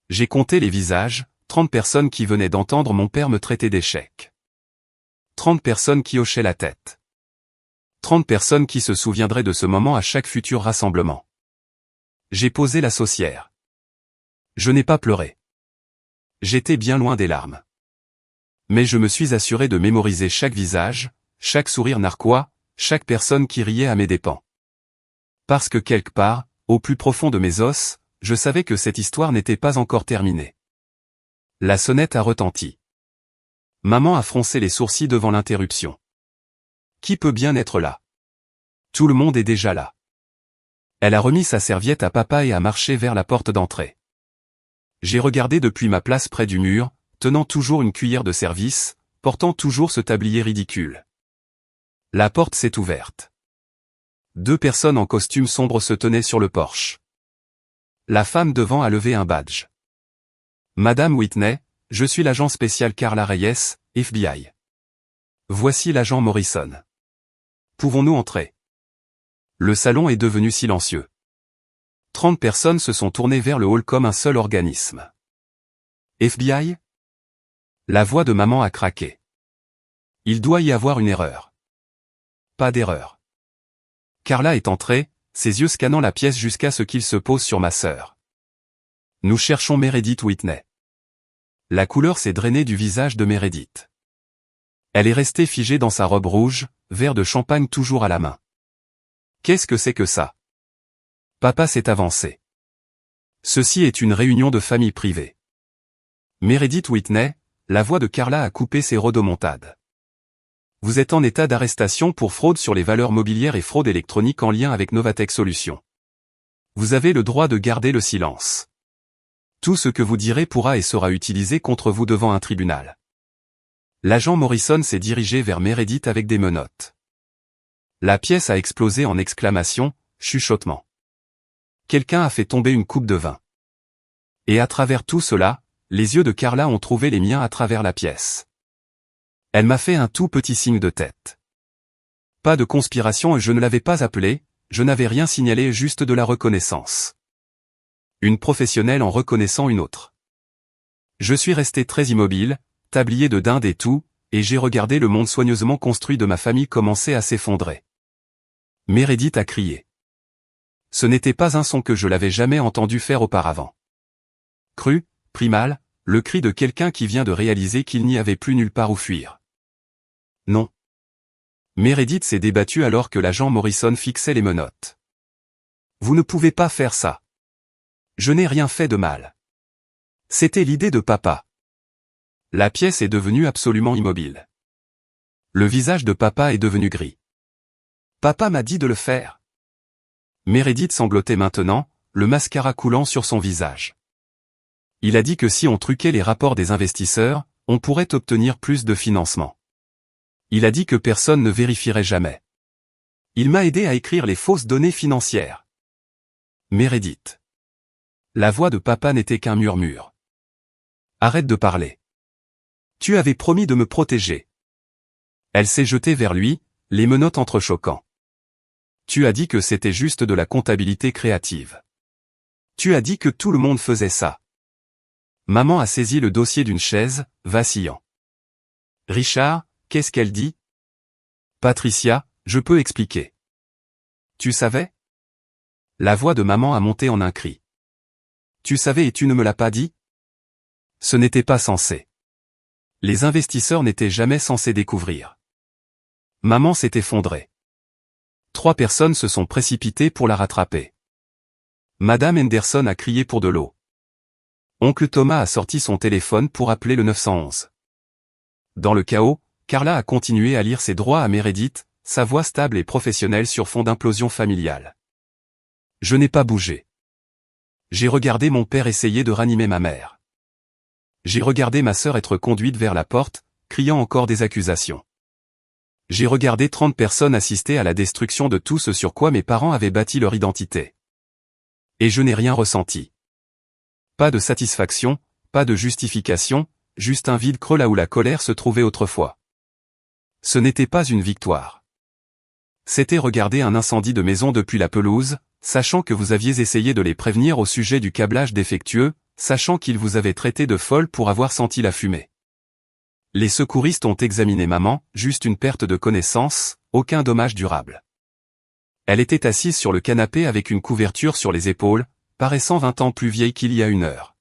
J'ai compté les visages, 30 personnes qui venaient d'entendre mon père me traiter d'échec. 30 personnes qui hochaient la tête. 30 personnes qui se souviendraient de ce moment à chaque futur rassemblement. J'ai posé la saucière. Je n'ai pas pleuré. J'étais bien loin des larmes. Mais je me suis assuré de mémoriser chaque visage, chaque sourire narquois, chaque personne qui riait à mes dépens. Parce que quelque part, au plus profond de mes os, je savais que cette histoire n'était pas encore terminée. La sonnette a retenti. Maman a froncé les sourcils devant l'interruption. Qui peut bien être là? Tout le monde est déjà là. Elle a remis sa serviette à papa et a marché vers la porte d'entrée. J'ai regardé depuis ma place près du mur, tenant toujours une cuillère de service, portant toujours ce tablier ridicule. La porte s'est ouverte. 2 personnes en costume sombre se tenaient sur le porche. La femme devant a levé un badge. Madame Whitney, je suis l'agent spécial Carla Reyes, FBI. Voici l'agent Morrison. Pouvons-nous entrer? Le salon est devenu silencieux. 30 personnes se sont tournées vers le hall comme un seul organisme. FBI? La voix de maman a craqué. Il doit y avoir une erreur. Pas d'erreur. Carla est entrée, ses yeux scannant la pièce jusqu'à ce qu'il se pose sur ma sœur. Nous cherchons Meredith Whitney. La couleur s'est drainée du visage de Meredith. Elle est restée figée dans sa robe rouge, verre de champagne toujours à la main. Qu'est-ce que c'est que ça? Papa s'est avancé. Ceci est une réunion de famille privée. Meredith Whitney, la voix de Carla a coupé ses rodomontades. Vous êtes en état d'arrestation pour fraude sur les valeurs mobilières et fraude électronique en lien avec Novatech Solutions. Vous avez le droit de garder le silence. Tout ce que vous direz pourra et sera utilisé contre vous devant un tribunal. L'agent Morrison s'est dirigé vers Meredith avec des menottes. La pièce a explosé en exclamations, chuchotements. Quelqu'un a fait tomber une coupe de vin. Et à travers tout cela, les yeux de Carla ont trouvé les miens à travers la pièce. Elle m'a fait un tout petit signe de tête. Pas de conspiration et je ne l'avais pas appelée, je n'avais rien signalé, juste de la reconnaissance. Une professionnelle en reconnaissant une autre. Je suis resté très immobile, tablier de dinde et tout, et j'ai regardé le monde soigneusement construit de ma famille commencer à s'effondrer. Meredith a crié. Ce n'était pas un son que je l'avais jamais entendu faire auparavant. Cru, primal, le cri de quelqu'un qui vient de réaliser qu'il n'y avait plus nulle part où fuir. Non. Meredith s'est débattue alors que l'agent Morrison fixait les menottes. Vous ne pouvez pas faire ça. Je n'ai rien fait de mal. C'était l'idée de papa. La pièce est devenue absolument immobile. Le visage de papa est devenu gris. Papa m'a dit de le faire. Meredith sanglotait maintenant, le mascara coulant sur son visage. Il a dit que si on truquait les rapports des investisseurs, on pourrait obtenir plus de financement. Il a dit que personne ne vérifierait jamais. Il m'a aidé à écrire les fausses données financières. Meredith. La voix de papa n'était qu'un murmure. Arrête de parler. Tu avais promis de me protéger. Elle s'est jetée vers lui, les menottes entrechoquant. Tu as dit que c'était juste de la comptabilité créative. Tu as dit que tout le monde faisait ça. Maman a saisi le dossier d'une chaise, vacillant. Richard, qu'est-ce qu'elle dit? Patricia, je peux expliquer. Tu savais? La voix de maman a monté en un cri. Tu savais et tu ne me l'as pas dit? Ce n'était pas censé. Les investisseurs n'étaient jamais censés découvrir. Maman s'est effondrée. 3 personnes se sont précipitées pour la rattraper. Madame Henderson a crié pour de l'eau. Oncle Thomas a sorti son téléphone pour appeler le 911. Dans le chaos, Carla a continué à lire ses droits à Meredith, sa voix stable et professionnelle sur fond d'implosion familiale. Je n'ai pas bougé. J'ai regardé mon père essayer de ranimer ma mère. J'ai regardé ma sœur être conduite vers la porte, criant encore des accusations. J'ai regardé 30 personnes assister à la destruction de tout ce sur quoi mes parents avaient bâti leur identité. Et je n'ai rien ressenti. Pas de satisfaction, pas de justification, juste un vide creux là où la colère se trouvait autrefois. Ce n'était pas une victoire. C'était regarder un incendie de maison depuis la pelouse, sachant que vous aviez essayé de les prévenir au sujet du câblage défectueux, sachant qu'ils vous avaient traité de folle pour avoir senti la fumée. Les secouristes ont examiné maman, juste une perte de connaissance, aucun dommage durable. Elle était assise sur le canapé avec une couverture sur les épaules, paraissant 20 ans plus vieille qu'il y a 1 heure.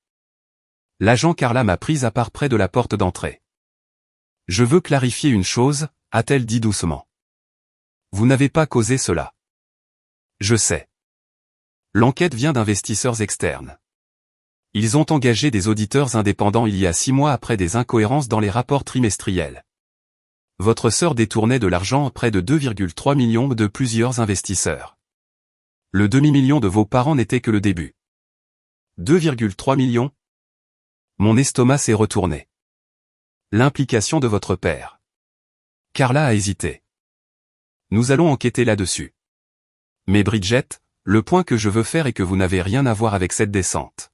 L'agent Carla m'a prise à part près de la porte d'entrée. Je veux clarifier une chose, a-t-elle dit doucement. Vous n'avez pas causé cela. Je sais. L'enquête vient d'investisseurs externes. Ils ont engagé des auditeurs indépendants il y a 6 mois après des incohérences dans les rapports trimestriels. Votre sœur détournait de l'argent près de 2,3 millions de plusieurs investisseurs. Le demi-million de vos parents n'était que le début. 2,3 millions? Mon estomac s'est retourné. L'implication de votre père. Carla a hésité. Nous allons enquêter là-dessus. Mais Bridget, le point que je veux faire est que vous n'avez rien à voir avec cette descente.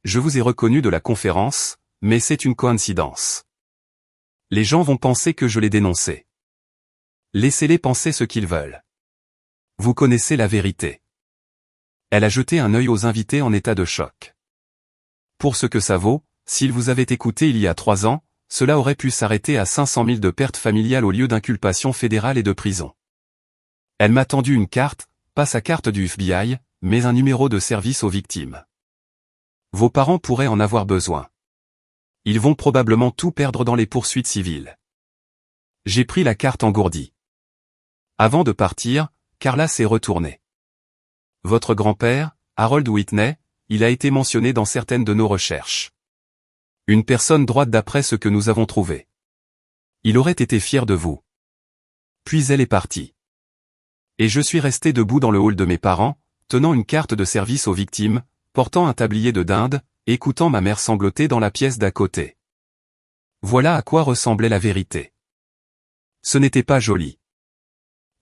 Je vous ai reconnu de la conférence, mais c'est une coïncidence. Les gens vont penser que je l'ai dénoncé. Laissez-les penser ce qu'ils veulent. Vous connaissez la vérité. Elle a jeté un œil aux invités en état de choc. Pour ce que ça vaut, s'ils vous avaient écouté il y a 3 ans, cela aurait pu s'arrêter à 500 000 de pertes familiales au lieu d'inculpation fédérale et de prison. Elle m'a tendu une carte, pas sa carte du FBI, mais un numéro de service aux victimes. Vos parents pourraient en avoir besoin. Ils vont probablement tout perdre dans les poursuites civiles. J'ai pris la carte engourdie. Avant de partir, Carla s'est retournée. Votre grand-père, Harold Whitney, il a été mentionné dans certaines de nos recherches. Une personne droite d'après ce que nous avons trouvé. Il aurait été fier de vous. Puis elle est partie. Et je suis resté debout dans le hall de mes parents, tenant une carte de service aux victimes, portant un tablier de dinde, écoutant ma mère sangloter dans la pièce d'à côté. Voilà à quoi ressemblait la vérité. Ce n'était pas joli.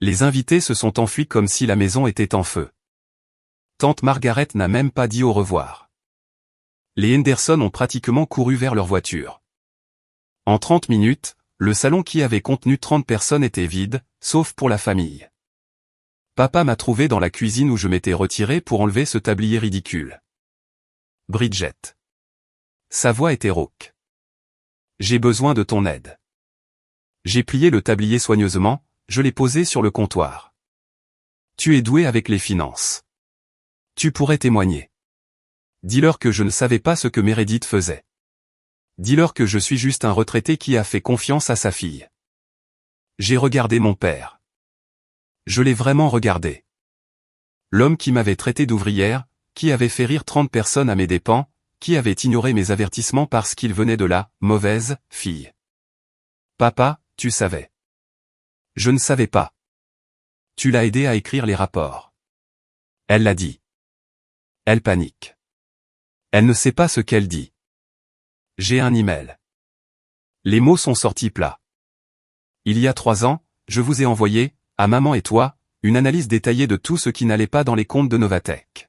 Les invités se sont enfuis comme si la maison était en feu. Tante Margaret n'a même pas dit au revoir. Les Henderson ont pratiquement couru vers leur voiture. En 30 minutes, le salon qui avait contenu 30 personnes était vide, sauf pour la famille. Papa m'a trouvé dans la cuisine où je m'étais retiré pour enlever ce tablier ridicule. Bridget. Sa voix était rauque. J'ai besoin de ton aide. J'ai plié le tablier soigneusement, je l'ai posé sur le comptoir. Tu es doué avec les finances. Tu pourrais témoigner. Dis-leur que je ne savais pas ce que Meredith faisait. Dis-leur que je suis juste un retraité qui a fait confiance à sa fille. J'ai regardé mon père. Je l'ai vraiment regardé. L'homme qui m'avait traité d'ouvrière, qui avait fait rire 30 personnes à mes dépens, qui avait ignoré mes avertissements parce qu'il venait de la mauvaise fille. Papa, tu savais. Je ne savais pas. Tu l'as aidé à écrire les rapports. Elle l'a dit. Elle panique. Elle ne sait pas ce qu'elle dit. J'ai un email. Les mots sont sortis plats. Il y a 3 ans, je vous ai envoyé, à maman et toi, une analyse détaillée de tout ce qui n'allait pas dans les comptes de Novatech.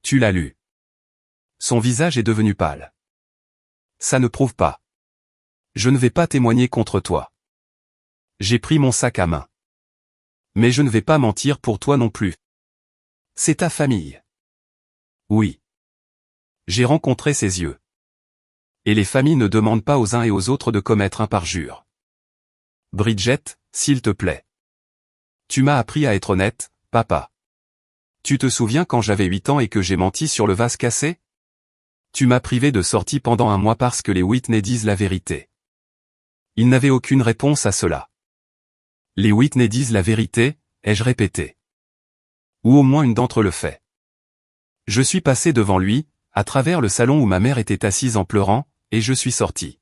Tu l'as lu. Son visage est devenu pâle. Ça ne prouve pas. Je ne vais pas témoigner contre toi. J'ai pris mon sac à main. Mais je ne vais pas mentir pour toi non plus. C'est ta famille. Oui. J'ai rencontré ses yeux. Et les familles ne demandent pas aux uns et aux autres de commettre un parjure. Bridget, s'il te plaît. Tu m'as appris à être honnête, papa. Tu te souviens quand j'avais 8 ans et que j'ai menti sur le vase cassé? Tu m'as privé de sortie pendant un mois parce que les Whitney disent la vérité. Il n'avait aucune réponse à cela. Les Whitney disent la vérité, ai-je répété. Ou au moins une d'entre eux le fait. Je suis passé devant lui, à travers le salon où ma mère était assise en pleurant, et je suis sorti.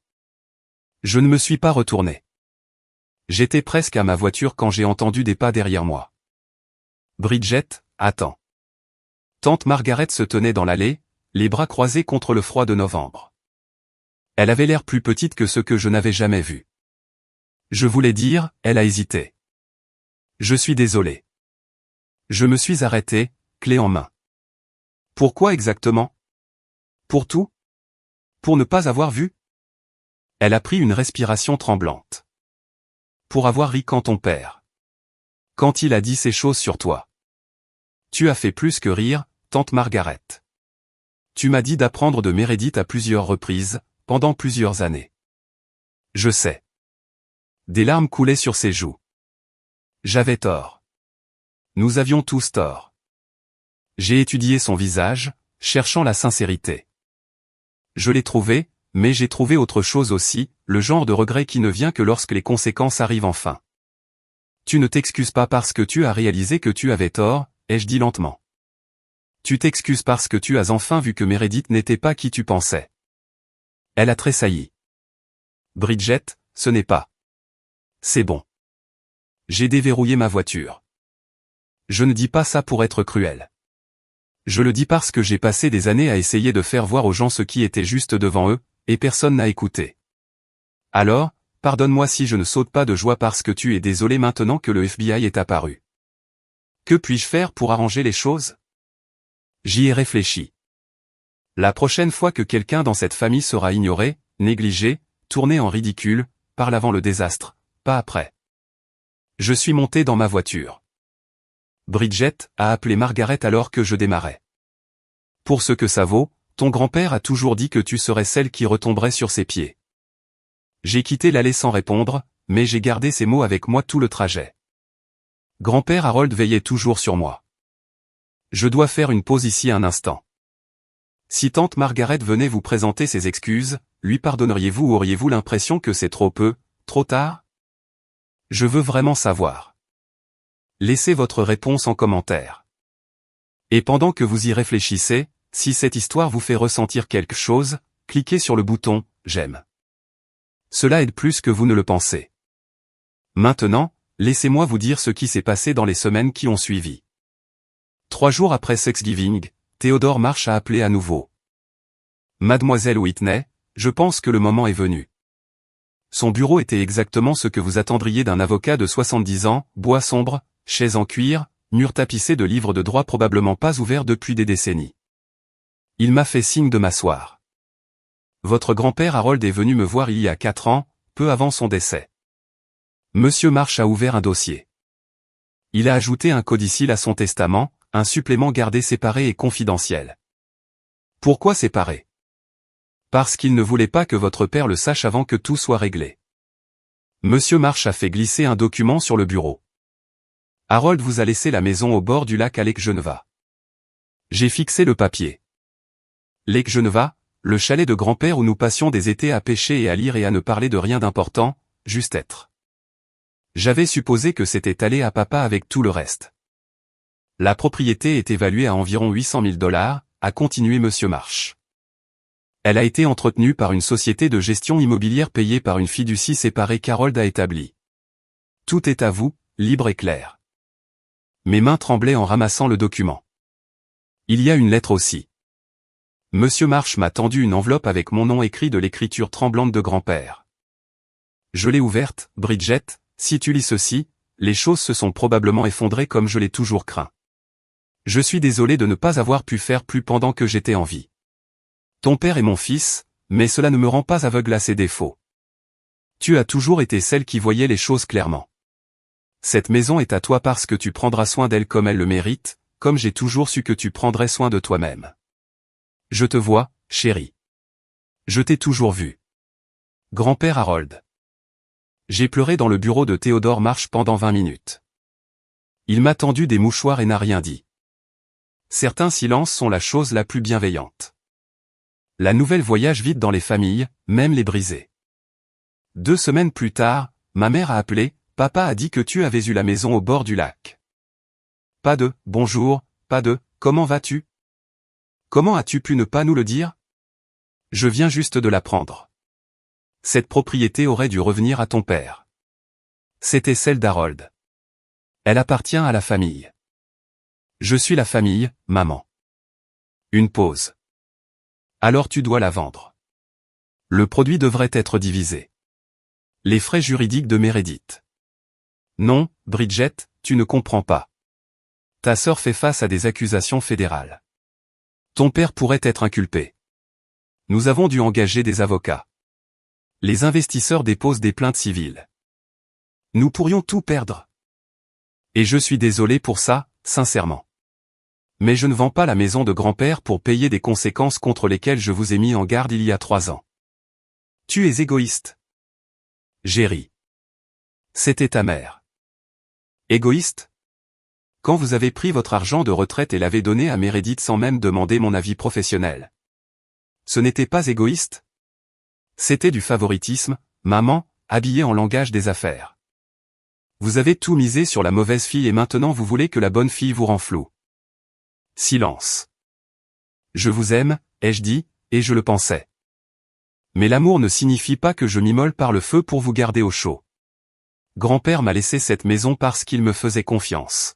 Je ne me suis pas retourné. J'étais presque à ma voiture quand j'ai entendu des pas derrière moi. Bridget, attends. Tante Margaret se tenait dans l'allée, les bras croisés contre le froid de novembre. Elle avait l'air plus petite que ce que je n'avais jamais vu. Je voulais dire, elle a hésité. Je suis désolé. Je me suis arrêté, clé en main. Pourquoi exactement? Pour tout? Pour ne pas avoir vu? Elle a pris une respiration tremblante. Pour avoir ri quand ton père. Quand il a dit ces choses sur toi. Tu as fait plus que rire, tante Margaret. Tu m'as dit d'apprendre de Meredith à plusieurs reprises, pendant plusieurs années. Je sais. Des larmes coulaient sur ses joues. J'avais tort. Nous avions tous tort. J'ai étudié son visage, cherchant la sincérité. Je l'ai trouvé, mais j'ai trouvé autre chose aussi, le genre de regret qui ne vient que lorsque les conséquences arrivent enfin. Tu ne t'excuses pas parce que tu as réalisé que tu avais tort, ai-je dit lentement. Tu t'excuses parce que tu as enfin vu que Meredith n'était pas qui tu pensais. Elle a tressailli. Bridget, ce n'est pas. C'est bon. J'ai déverrouillé ma voiture. Je ne dis pas ça pour être cruel. Je le dis parce que j'ai passé des années à essayer de faire voir aux gens ce qui était juste devant eux, et personne n'a écouté. Alors, pardonne-moi si je ne saute pas de joie parce que tu es désolé maintenant que le FBI est apparu. Que puis-je faire pour arranger les choses? J'y ai réfléchi. La prochaine fois que quelqu'un dans cette famille sera ignoré, négligé, tourné en ridicule, parle avant le désastre, pas après. Je suis monté dans ma voiture. Bridget a appelé Margaret alors que je démarrais. Pour ce que ça vaut, ton grand-père a toujours dit que tu serais celle qui retomberait sur ses pieds. J'ai quitté l'allée sans répondre, mais j'ai gardé ces mots avec moi tout le trajet. Grand-père Harold veillait toujours sur moi. Je dois faire une pause ici un instant. Si tante Margaret venait vous présenter ses excuses, lui pardonneriez-vous ou auriez-vous l'impression que c'est trop peu, trop tard? Je veux vraiment savoir. Laissez votre réponse en commentaire. Et pendant que vous y réfléchissez, si cette histoire vous fait ressentir quelque chose, cliquez sur le bouton « J'aime ». Cela aide plus que vous ne le pensez. Maintenant, laissez-moi vous dire ce qui s'est passé dans les semaines qui ont suivi. 3 jours après Thanksgiving, Theodore Marsh a appelé à nouveau. Mademoiselle Whitney, je pense que le moment est venu. Son bureau était exactement ce que vous attendriez d'un avocat de 70 ans, bois sombre, chaise en cuir, mur tapissé de livres de droit probablement pas ouverts depuis des décennies. Il m'a fait signe de m'asseoir. Votre grand-père Harold est venu me voir il y a 4 ans, peu avant son décès. Monsieur Marsh a ouvert un dossier. Il a ajouté un codicile à son testament, un supplément gardé séparé et confidentiel. Pourquoi séparé? Parce qu'il ne voulait pas que votre père le sache avant que tout soit réglé. Monsieur Marsh a fait glisser un document sur le bureau. Harold vous a laissé la maison au bord du lac à Lake Geneva. J'ai fixé le papier. Lake Geneva, le chalet de grand-père où nous passions des étés à pêcher et à lire et à ne parler de rien d'important, juste être. J'avais supposé que c'était allé à papa avec tout le reste. La propriété est évaluée à environ 800 000 $, a continué Monsieur Marsh. Elle a été entretenue par une société de gestion immobilière payée par une fiducie séparée qu'Harold a établie. Tout est à vous, libre et clair. Mes mains tremblaient en ramassant le document. Il y a une lettre aussi. Monsieur Marsh m'a tendu une enveloppe avec mon nom écrit de l'écriture tremblante de grand-père. Je l'ai ouverte, Bridget, si tu lis ceci, les choses se sont probablement effondrées comme je l'ai toujours craint. Je suis désolé de ne pas avoir pu faire plus pendant que j'étais en vie. Ton père est mon fils, mais cela ne me rend pas aveugle à ses défauts. Tu as toujours été celle qui voyait les choses clairement. Cette maison est à toi parce que tu prendras soin d'elle comme elle le mérite, comme j'ai toujours su que tu prendrais soin de toi-même. Je te vois, chérie. Je t'ai toujours vu. Grand-père Harold. J'ai pleuré dans le bureau de Théodore Marsh pendant 20 minutes. Il m'a tendu des mouchoirs et n'a rien dit. Certains silences sont la chose la plus bienveillante. La nouvelle voyage vite dans les familles, même les brisées. 2 semaines plus tard, ma mère a appelé, papa a dit que tu avais eu la maison au bord du lac. Pas de « bonjour », pas de « comment vas-tu ». Comment as-tu pu ne pas nous le dire? Je viens juste de l'apprendre. Cette propriété aurait dû revenir à ton père. C'était celle d'Harold. Elle appartient à la famille. Je suis la famille, maman. Une pause. Alors tu dois la vendre. Le produit devrait être divisé. Les frais juridiques de Meredith. Non, Bridget, tu ne comprends pas. Ta sœur fait face à des accusations fédérales. Ton père pourrait être inculpé. Nous avons dû engager des avocats. Les investisseurs déposent des plaintes civiles. Nous pourrions tout perdre. Et je suis désolé pour ça, sincèrement. Mais je ne vends pas la maison de grand-père pour payer des conséquences contre lesquelles je vous ai mis en garde il y a 3 ans. Tu es égoïste. J'ai ri. C'était ta mère. Égoïste? Quand vous avez pris votre argent de retraite et l'avez donné à Meredith sans même demander mon avis professionnel. Ce n'était pas égoïste? C'était du favoritisme, maman, habillée en langage des affaires. Vous avez tout misé sur la mauvaise fille et maintenant vous voulez que la bonne fille vous renfloue. Silence. Je vous aime, ai-je dit, et je le pensais. Mais l'amour ne signifie pas que je m'immole par le feu pour vous garder au chaud. Grand-père m'a laissé cette maison parce qu'il me faisait confiance.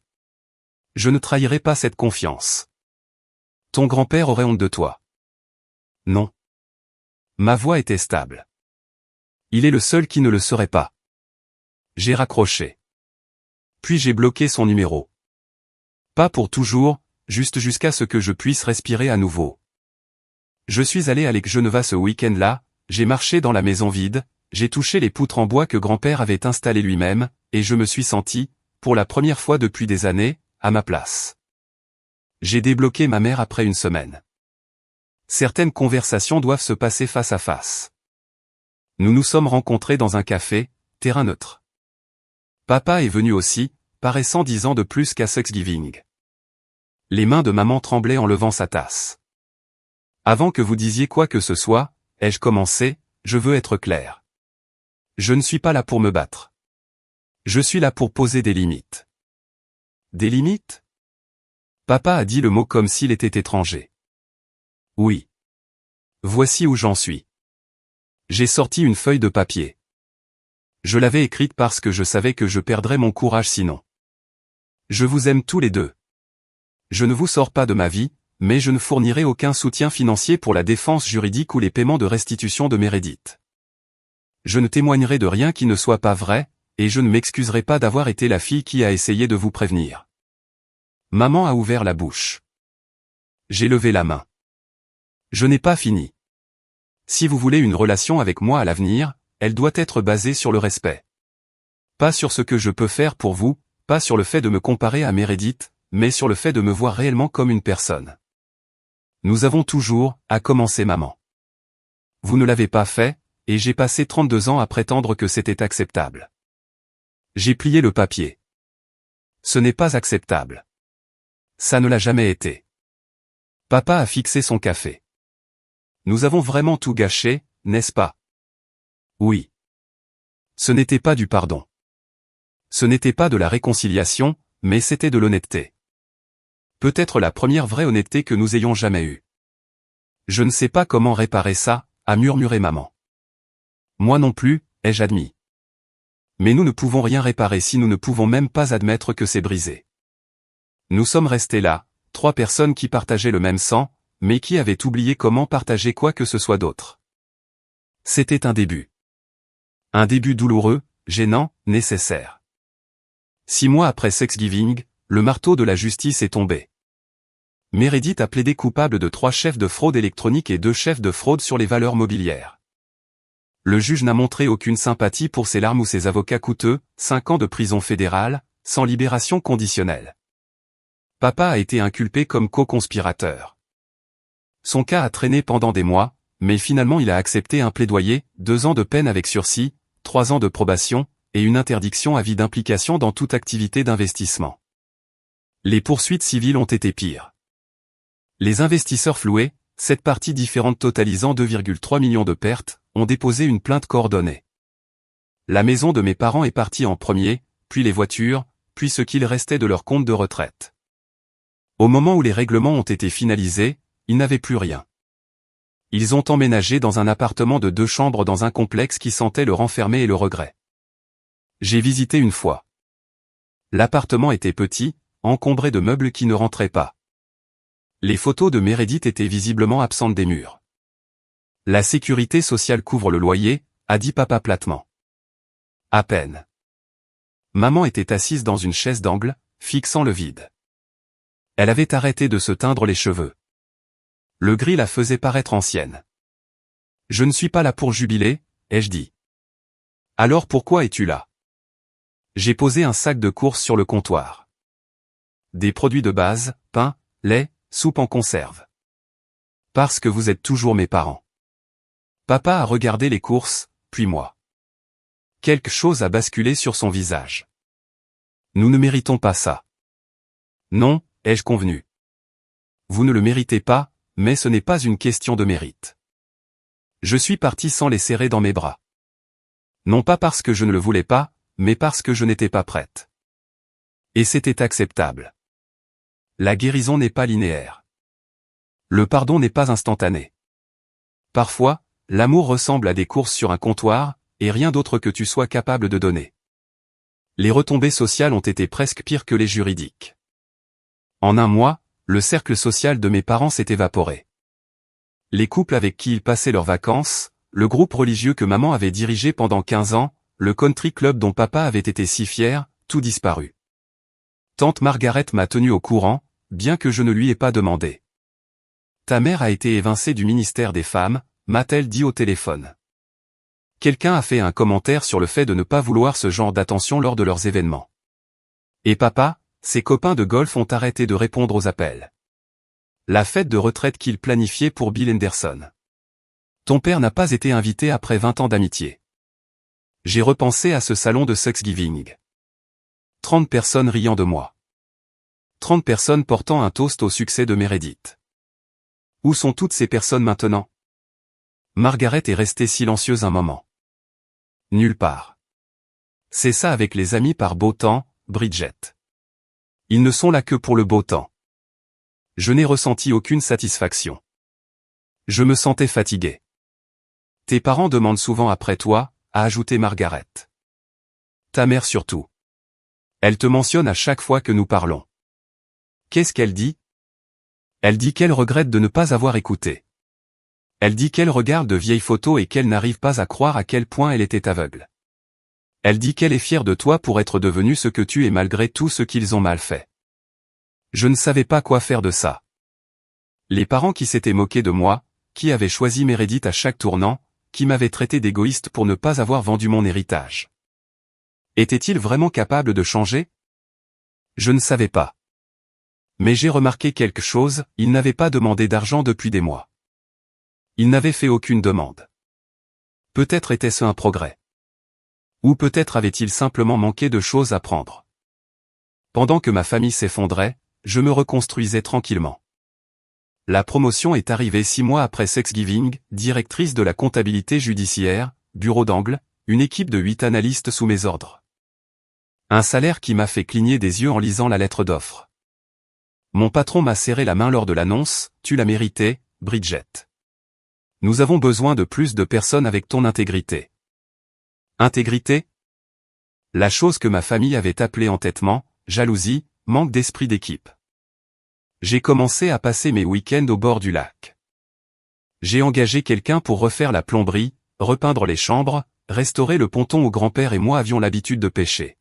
Je ne trahirai pas cette confiance. Ton grand-père aurait honte de toi. Non. Ma voix était stable. Il est le seul qui ne le serait pas. J'ai raccroché. Puis j'ai bloqué son numéro. Pas pour toujours, juste jusqu'à ce que je puisse respirer à nouveau. Je suis allé à Lake Geneva ce week-end-là, j'ai marché dans la maison vide, j'ai touché les poutres en bois que grand-père avait installées lui-même, et je me suis senti, pour la première fois depuis des années, à ma place. J'ai débloqué ma mère après 1 semaine. Certaines conversations doivent se passer face à face. Nous nous sommes rencontrés dans un café, terrain neutre. Papa est venu aussi, paraissant 10 ans de plus qu'à Thanksgiving. Les mains de maman tremblaient en levant sa tasse. Avant que vous disiez quoi que ce soit, ai-je commencé, je veux être clair. Je ne suis pas là pour me battre. Je suis là pour poser des limites. Des limites? Papa a dit le mot comme s'il était étranger. Oui. Voici où j'en suis. J'ai sorti une feuille de papier. Je l'avais écrite parce que je savais que je perdrais mon courage sinon. Je vous aime tous les deux. Je ne vous sors pas de ma vie, mais je ne fournirai aucun soutien financier pour la défense juridique ou les paiements de restitution de Meredith. Je ne témoignerai de rien qui ne soit pas vrai, et je ne m'excuserai pas d'avoir été la fille qui a essayé de vous prévenir. Maman a ouvert la bouche. J'ai levé la main. Je n'ai pas fini. Si vous voulez une relation avec moi à l'avenir, elle doit être basée sur le respect. Pas sur ce que je peux faire pour vous, pas sur le fait de me comparer à Meredith, mais sur le fait de me voir réellement comme une personne. Nous avons toujours, à commencer maman. Vous ne l'avez pas fait, et j'ai passé 32 ans à prétendre que c'était acceptable. J'ai plié le papier. Ce n'est pas acceptable. Ça ne l'a jamais été. Papa a fixé son café. Nous avons vraiment tout gâché, n'est-ce pas? Oui. Ce n'était pas du pardon. Ce n'était pas de la réconciliation, mais c'était de l'honnêteté. Peut-être la première vraie honnêteté que nous ayons jamais eue. Je ne sais pas comment réparer ça, a murmuré maman. Moi non plus, ai-je admis. Mais nous ne pouvons rien réparer si nous ne pouvons même pas admettre que c'est brisé. Nous sommes restés là, 3 personnes qui partageaient le même sang, mais qui avaient oublié comment partager quoi que ce soit d'autre. C'était un début. Un début douloureux, gênant, nécessaire. 6 mois après Thanksgiving, le marteau de la justice est tombé. Meredith a plaidé coupable de 3 chefs de fraude électronique et 2 chefs de fraude sur les valeurs mobilières. Le juge n'a montré aucune sympathie pour ses larmes ou ses avocats coûteux, 5 ans de prison fédérale, sans libération conditionnelle. Papa a été inculpé comme co-conspirateur. Son cas a traîné pendant des mois, mais finalement il a accepté un plaidoyer, 2 ans de peine avec sursis, 3 ans de probation, et une interdiction à vie d'implication dans toute activité d'investissement. Les poursuites civiles ont été pires. Les investisseurs floués, 7 parties différentes totalisant 2,3 millions de pertes, ont déposé une plainte coordonnée. La maison de mes parents est partie en premier, puis les voitures, puis ce qu'il restait de leur compte de retraite. Au moment où les règlements ont été finalisés, ils n'avaient plus rien. Ils ont emménagé dans un appartement de 2 chambres dans un complexe qui sentait le renfermé et le regret. J'ai visité une fois. L'appartement était petit, encombré de meubles qui ne rentraient pas. Les photos de Meredith étaient visiblement absentes des murs. La sécurité sociale couvre le loyer, a dit papa platement. À peine. Maman était assise dans une chaise d'angle, fixant le vide. Elle avait arrêté de se teindre les cheveux. Le gris la faisait paraître ancienne. Je ne suis pas là pour jubiler, ai-je dit. Alors pourquoi es-tu là? J'ai posé un sac de courses sur le comptoir. Des produits de base, pain, lait, soupe en conserve. Parce que vous êtes toujours mes parents. Papa a regardé les courses, puis moi. Quelque chose a basculé sur son visage. Nous ne méritons pas ça. Non, ai-je convenu. Vous ne le méritez pas, mais ce n'est pas une question de mérite. Je suis parti sans les serrer dans mes bras. Non pas parce que je ne le voulais pas, mais parce que je n'étais pas prête. Et c'était acceptable. La guérison n'est pas linéaire. Le pardon n'est pas instantané. Parfois, l'amour ressemble à des courses sur un comptoir, et rien d'autre que tu sois capable de donner. Les retombées sociales ont été presque pires que les juridiques. En un mois, le cercle social de mes parents s'est évaporé. Les couples avec qui ils passaient leurs vacances, le groupe religieux que maman avait dirigé pendant 15 ans, le country club dont papa avait été si fier, tout disparu. Tante Margaret m'a tenu au courant, bien que je ne lui ai pas demandé. Ta mère a été évincée du ministère des Femmes, m'a-t-elle dit au téléphone. Quelqu'un a fait un commentaire sur le fait de ne pas vouloir ce genre d'attention lors de leurs événements. Et papa, ses copains de golf ont arrêté de répondre aux appels. La fête de retraite qu'il planifiait pour Bill Henderson. Ton père n'a pas été invité après 20 ans d'amitié. J'ai repensé à ce salon de Thanksgiving. 30 personnes riant de moi. 30 personnes portant un toast au succès de Meredith. Où sont toutes ces personnes maintenant? Margaret est restée silencieuse un moment. Nulle part. C'est ça avec les amis par beau temps, Bridget. Ils ne sont là que pour le beau temps. Je n'ai ressenti aucune satisfaction. Je me sentais fatigué. Tes parents demandent souvent après toi, a ajouté Margaret. Ta mère surtout. Elle te mentionne à chaque fois que nous parlons. Qu'est-ce qu'elle dit? Elle dit qu'elle regrette de ne pas avoir écouté. Elle dit qu'elle regarde de vieilles photos et qu'elle n'arrive pas à croire à quel point elle était aveugle. Elle dit qu'elle est fière de toi pour être devenu ce que tu es malgré tout ce qu'ils ont mal fait. Je ne savais pas quoi faire de ça. Les parents qui s'étaient moqués de moi, qui avaient choisi Meredith à chaque tournant, qui m'avaient traité d'égoïste pour ne pas avoir vendu mon héritage. Étaient-ils vraiment capables de changer? Je ne savais pas. Mais j'ai remarqué quelque chose, ils n'avaient pas demandé d'argent depuis des mois. Ils n'avaient fait aucune demande. Peut-être était-ce un progrès. Ou peut-être avaient-ils simplement manqué de choses à prendre. Pendant que ma famille s'effondrait, je me reconstruisais tranquillement. La promotion est arrivée 6 mois après Thanksgiving, directrice de la comptabilité judiciaire, bureau d'angle, une équipe de 8 analystes sous mes ordres. Un salaire qui m'a fait cligner des yeux en lisant la lettre d'offre. Mon patron m'a serré la main lors de l'annonce, tu l'as mérité, Bridget. Nous avons besoin de plus de personnes avec ton intégrité. Intégrité? La chose que ma famille avait appelée entêtement, jalousie, manque d'esprit d'équipe. J'ai commencé à passer mes week-ends au bord du lac. J'ai engagé quelqu'un pour refaire la plomberie, repeindre les chambres, restaurer le ponton où grand-père et moi avions l'habitude de pêcher.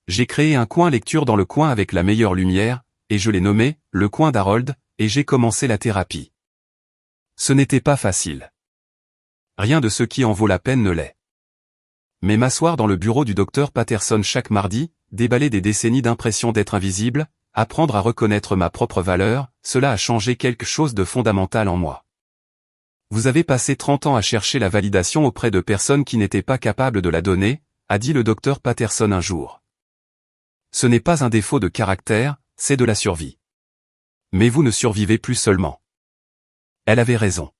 J'ai créé un coin lecture dans le coin avec la meilleure lumière, et je l'ai nommé, le coin d'Harold, et j'ai commencé la thérapie. Ce n'était pas facile. Rien de ce qui en vaut la peine ne l'est. Mais m'asseoir dans le bureau du docteur Patterson chaque mardi, déballer des décennies d'impression d'être invisible, apprendre à reconnaître ma propre valeur, cela a changé quelque chose de fondamental en moi. Vous avez passé 30 ans à chercher la validation auprès de personnes qui n'étaient pas capables de la donner, a dit le docteur Patterson un jour. Ce n'est pas un défaut de caractère, c'est de la survie. Mais vous ne survivez plus seulement. Elle avait raison.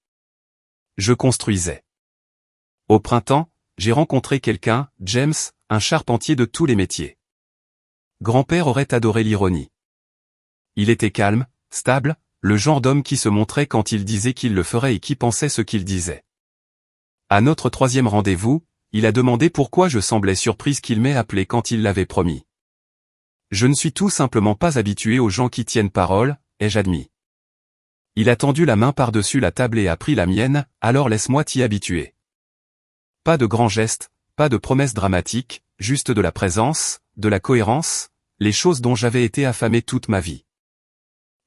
Je construisais. Au printemps, j'ai rencontré quelqu'un, James, un charpentier de tous les métiers. Grand-père aurait adoré l'ironie. Il était calme, stable, le genre d'homme qui se montrait quand il disait qu'il le ferait et qui pensait ce qu'il disait. À notre 3e rendez-vous, il a demandé pourquoi je semblais surprise qu'il m'ait appelé quand il l'avait promis. Je ne suis tout simplement pas habitué aux gens qui tiennent parole, ai-je admis. Il a tendu la main par-dessus la table et a pris la mienne, alors laisse-moi t'y habituer. Pas de grands gestes, pas de promesses dramatiques, juste de la présence, de la cohérence, les choses dont j'avais été affamé toute ma vie.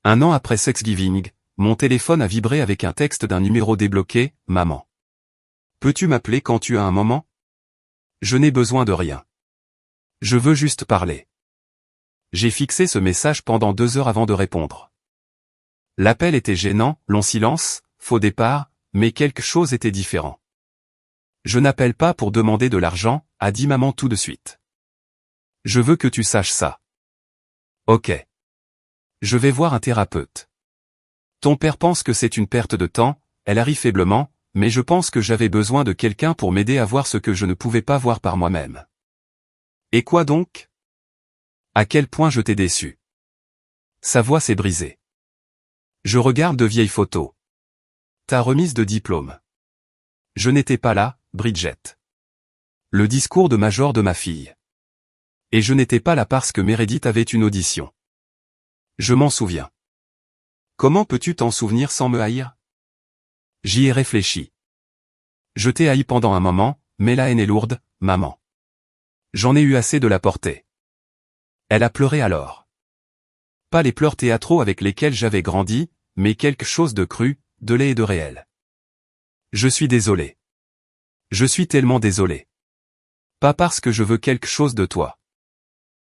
1 an après Thanksgiving, mon téléphone a vibré avec un texte d'un numéro débloqué, maman. Peux-tu m'appeler quand tu as un moment? Je n'ai besoin de rien. Je veux juste parler. J'ai fixé ce message pendant 2 heures avant de répondre. L'appel était gênant, long silence, faux départ, mais quelque chose était différent. Je n'appelle pas pour demander de l'argent, a dit maman tout de suite. Je veux que tu saches ça. Ok. Je vais voir un thérapeute. Ton père pense que c'est une perte de temps, elle a ri faiblement, mais je pense que j'avais besoin de quelqu'un pour m'aider à voir ce que je ne pouvais pas voir par moi-même. Et quoi donc? À quel point je t'ai déçu. Sa voix s'est brisée. Je regarde de vieilles photos. Ta remise de diplôme. Je n'étais pas là, Bridget. Le discours de major de ma fille. Et je n'étais pas là parce que Meredith avait une audition. Je m'en souviens. Comment peux-tu t'en souvenir sans me haïr? J'y ai réfléchi. Je t'ai haï pendant un moment, mais la haine est lourde, maman. J'en ai eu assez de la porter. Elle a pleuré alors. Pas les pleurs théâtraux avec lesquels j'avais grandi, mais quelque chose de cru, de laid et de réel. Je suis désolé. Je suis tellement désolé. Pas parce que je veux quelque chose de toi.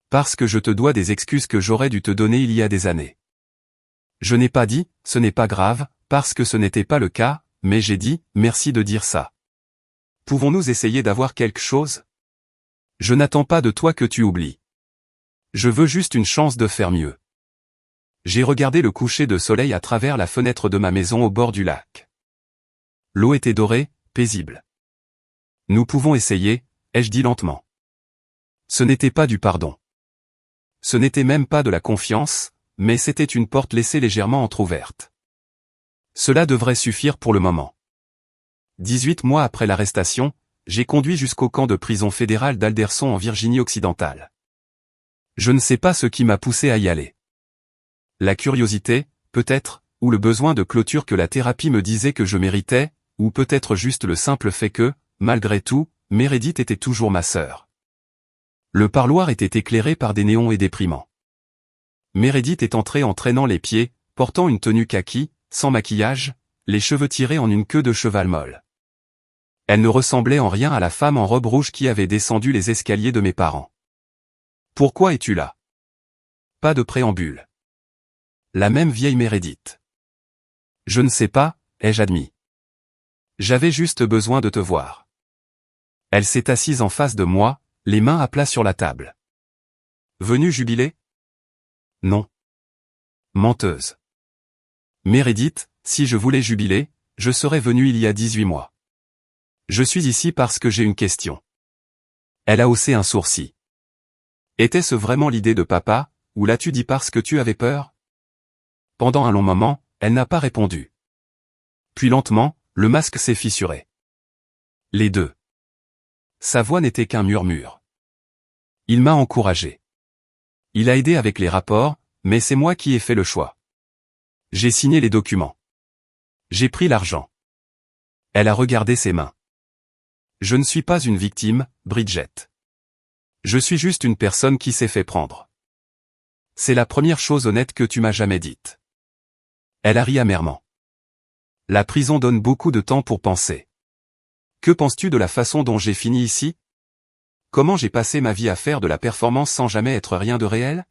Parce que je te dois des excuses que j'aurais dû te donner il y a des années. Je n'ai pas dit, ce n'est pas grave, parce que ce n'était pas le cas, mais j'ai dit, merci de dire ça. Pouvons-nous essayer d'avoir quelque chose? Je n'attends pas de toi que tu oublies. Je veux juste une chance de faire mieux. J'ai regardé le coucher de soleil à travers la fenêtre de ma maison au bord du lac. L'eau était dorée, paisible. Nous pouvons essayer, ai-je dit lentement. Ce n'était pas du pardon. Ce n'était même pas de la confiance, mais c'était une porte laissée légèrement entr'ouverte. Cela devrait suffire pour le moment. 18 mois après l'arrestation, j'ai conduit jusqu'au camp de prison fédéral d'Alderson en Virginie occidentale. Je ne sais pas ce qui m'a poussé à y aller. La curiosité, peut-être, ou le besoin de clôture que la thérapie me disait que je méritais, ou peut-être juste le simple fait que, malgré tout, Meredith était toujours ma sœur. Le parloir était éclairé par des néons et déprimants. Meredith est entrée en traînant les pieds, portant une tenue kaki, sans maquillage, les cheveux tirés en une queue de cheval molle. Elle ne ressemblait en rien à la femme en robe rouge qui avait descendu les escaliers de mes parents. Pourquoi es-tu là? Pas de préambule. La même vieille Meredith. Je ne sais pas, ai-je admis. J'avais juste besoin de te voir. Elle s'est assise en face de moi, les mains à plat sur la table. Venue jubiler? Non. Menteuse. Meredith, si je voulais jubiler, je serais venue il y a 18 mois. Je suis ici parce que j'ai une question. Elle a haussé un sourcil. Était-ce vraiment l'idée de papa, ou l'as-tu dit parce que tu avais peur? Pendant un long moment, elle n'a pas répondu. Puis lentement, le masque s'est fissuré. Les deux. Sa voix n'était qu'un murmure. Il m'a encouragé. Il a aidé avec les rapports, mais c'est moi qui ai fait le choix. J'ai signé les documents. J'ai pris l'argent. Elle a regardé ses mains. Je ne suis pas une victime, Bridget. Je suis juste une personne qui s'est fait prendre. C'est la première chose honnête que tu m'as jamais dite. Elle a ri amèrement. La prison donne beaucoup de temps pour penser. Que penses-tu de la façon dont j'ai fini ici? Comment j'ai passé ma vie à faire de la performance sans jamais être rien de réel?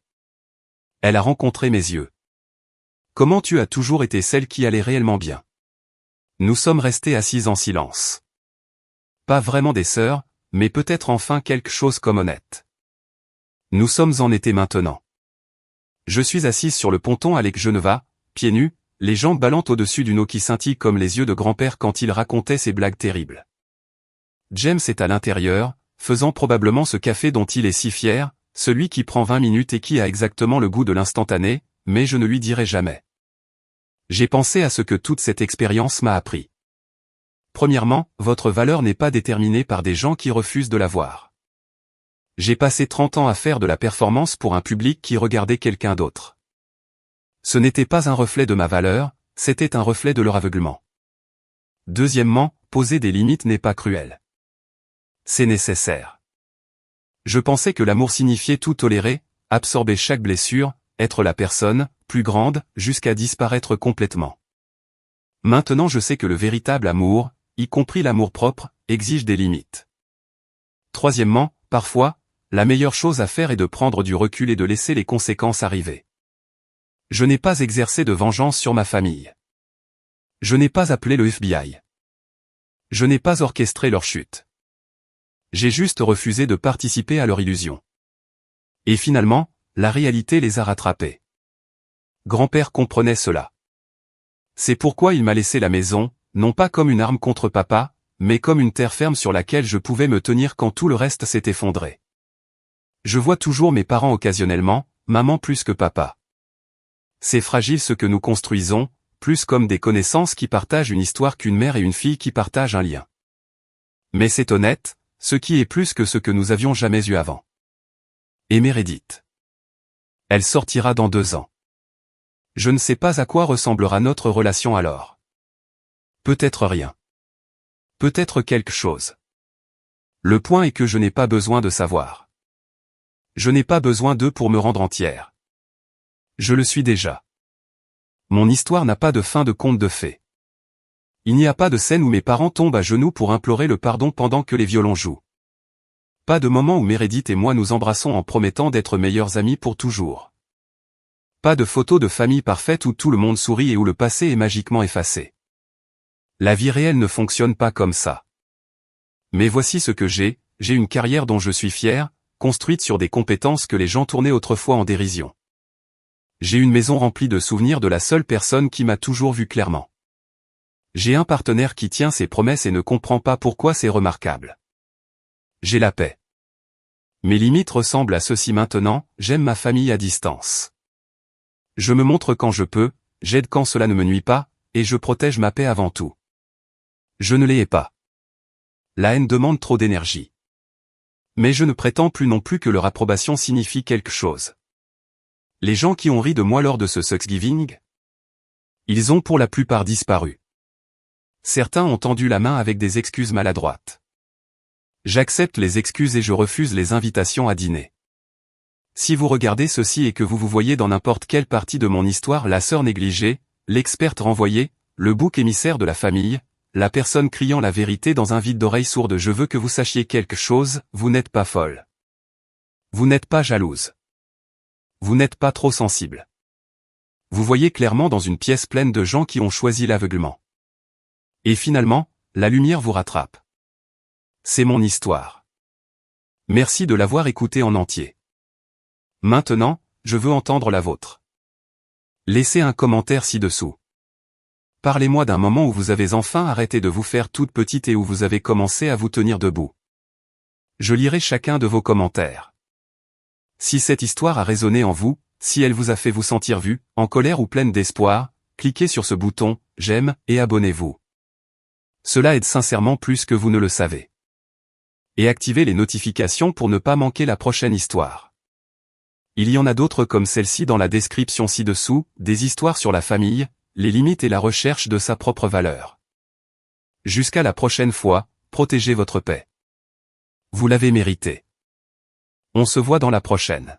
Elle a rencontré mes yeux. Comment tu as toujours été celle qui allait réellement bien. Nous sommes restés assises en silence. Pas vraiment des sœurs, mais peut-être enfin quelque chose comme honnête. Nous sommes en été maintenant. Je suis assise sur le ponton avec Geneva, pieds nus, les jambes ballantes au-dessus d'une eau qui scintille comme les yeux de grand-père quand il racontait ses blagues terribles. James est à l'intérieur, faisant probablement ce café dont il est si fier, celui qui prend 20 minutes et qui a exactement le goût de l'instantané, mais je ne lui dirai jamais. J'ai pensé à ce que toute cette expérience m'a appris. Premièrement, votre valeur n'est pas déterminée par des gens qui refusent de la voir. J'ai passé 30 ans à faire de la performance pour un public qui regardait quelqu'un d'autre. Ce n'était pas un reflet de ma valeur, c'était un reflet de leur aveuglement. Deuxièmement, poser des limites n'est pas cruel. C'est nécessaire. Je pensais que l'amour signifiait tout tolérer, absorber chaque blessure, être la personne, plus grande, jusqu'à disparaître complètement. Maintenant je sais que le véritable amour, y compris l'amour-propre, exige des limites. Troisièmement, parfois, la meilleure chose à faire est de prendre du recul et de laisser les conséquences arriver. Je n'ai pas exercé de vengeance sur ma famille. Je n'ai pas appelé le FBI. Je n'ai pas orchestré leur chute. J'ai juste refusé de participer à leur illusion. Et finalement, la réalité les a rattrapés. Grand-père comprenait cela. C'est pourquoi il m'a laissé la maison, non pas comme une arme contre papa, mais comme une terre ferme sur laquelle je pouvais me tenir quand tout le reste s'est effondré. Je vois toujours mes parents occasionnellement, maman plus que papa. C'est fragile ce que nous construisons, plus comme des connaissances qui partagent une histoire qu'une mère et une fille qui partagent un lien. Mais c'est honnête, ce qui est plus que ce que nous avions jamais eu avant. Et Meredith. Elle sortira dans 2 ans. Je ne sais pas à quoi ressemblera notre relation alors. Peut-être rien. Peut-être quelque chose. Le point est que je n'ai pas besoin de savoir. Je n'ai pas besoin d'eux pour me rendre entière. Je le suis déjà. Mon histoire n'a pas de fin de conte de fées. Il n'y a pas de scène où mes parents tombent à genoux pour implorer le pardon pendant que les violons jouent. Pas de moment où Meredith et moi nous embrassons en promettant d'être meilleurs amis pour toujours. Pas de photo de famille parfaite où tout le monde sourit et où le passé est magiquement effacé. La vie réelle ne fonctionne pas comme ça. Mais voici ce que j'ai une carrière dont je suis fier, construite sur des compétences que les gens tournaient autrefois en dérision. J'ai une maison remplie de souvenirs de la seule personne qui m'a toujours vu clairement. J'ai un partenaire qui tient ses promesses et ne comprend pas pourquoi c'est remarquable. J'ai la paix. Mes limites ressemblent à ceci maintenant, j'aime ma famille à distance. Je me montre quand je peux, j'aide quand cela ne me nuit pas, et je protège ma paix avant tout. Je ne les hais pas. La haine demande trop d'énergie. Mais je ne prétends plus non plus que leur approbation signifie quelque chose. Les gens qui ont ri de moi lors de ce Thanksgiving, ils ont pour la plupart disparu. Certains ont tendu la main avec des excuses maladroites. J'accepte les excuses et je refuse les invitations à dîner. Si vous regardez ceci et que vous vous voyez dans n'importe quelle partie de mon histoire, la sœur négligée, l'experte renvoyée, le bouc émissaire de la famille, la personne criant la vérité dans un vide d'oreille sourde, je veux que vous sachiez quelque chose, vous n'êtes pas folle. Vous n'êtes pas jalouse. Vous n'êtes pas trop sensible. Vous voyez clairement dans une pièce pleine de gens qui ont choisi l'aveuglement. Et finalement, la lumière vous rattrape. C'est mon histoire. Merci de l'avoir écoutée en entier. Maintenant, je veux entendre la vôtre. Laissez un commentaire ci-dessous. Parlez-moi d'un moment où vous avez enfin arrêté de vous faire toute petite et où vous avez commencé à vous tenir debout. Je lirai chacun de vos commentaires. Si cette histoire a résonné en vous, si elle vous a fait vous sentir vu, en colère ou pleine d'espoir, cliquez sur ce bouton « J'aime » et abonnez-vous. Cela aide sincèrement plus que vous ne le savez. Et activez les notifications pour ne pas manquer la prochaine histoire. Il y en a d'autres comme celle-ci dans la description ci-dessous, des histoires sur la famille, les limites et la recherche de sa propre valeur. Jusqu'à la prochaine fois, protégez votre paix. Vous l'avez mérité. On se voit dans la prochaine.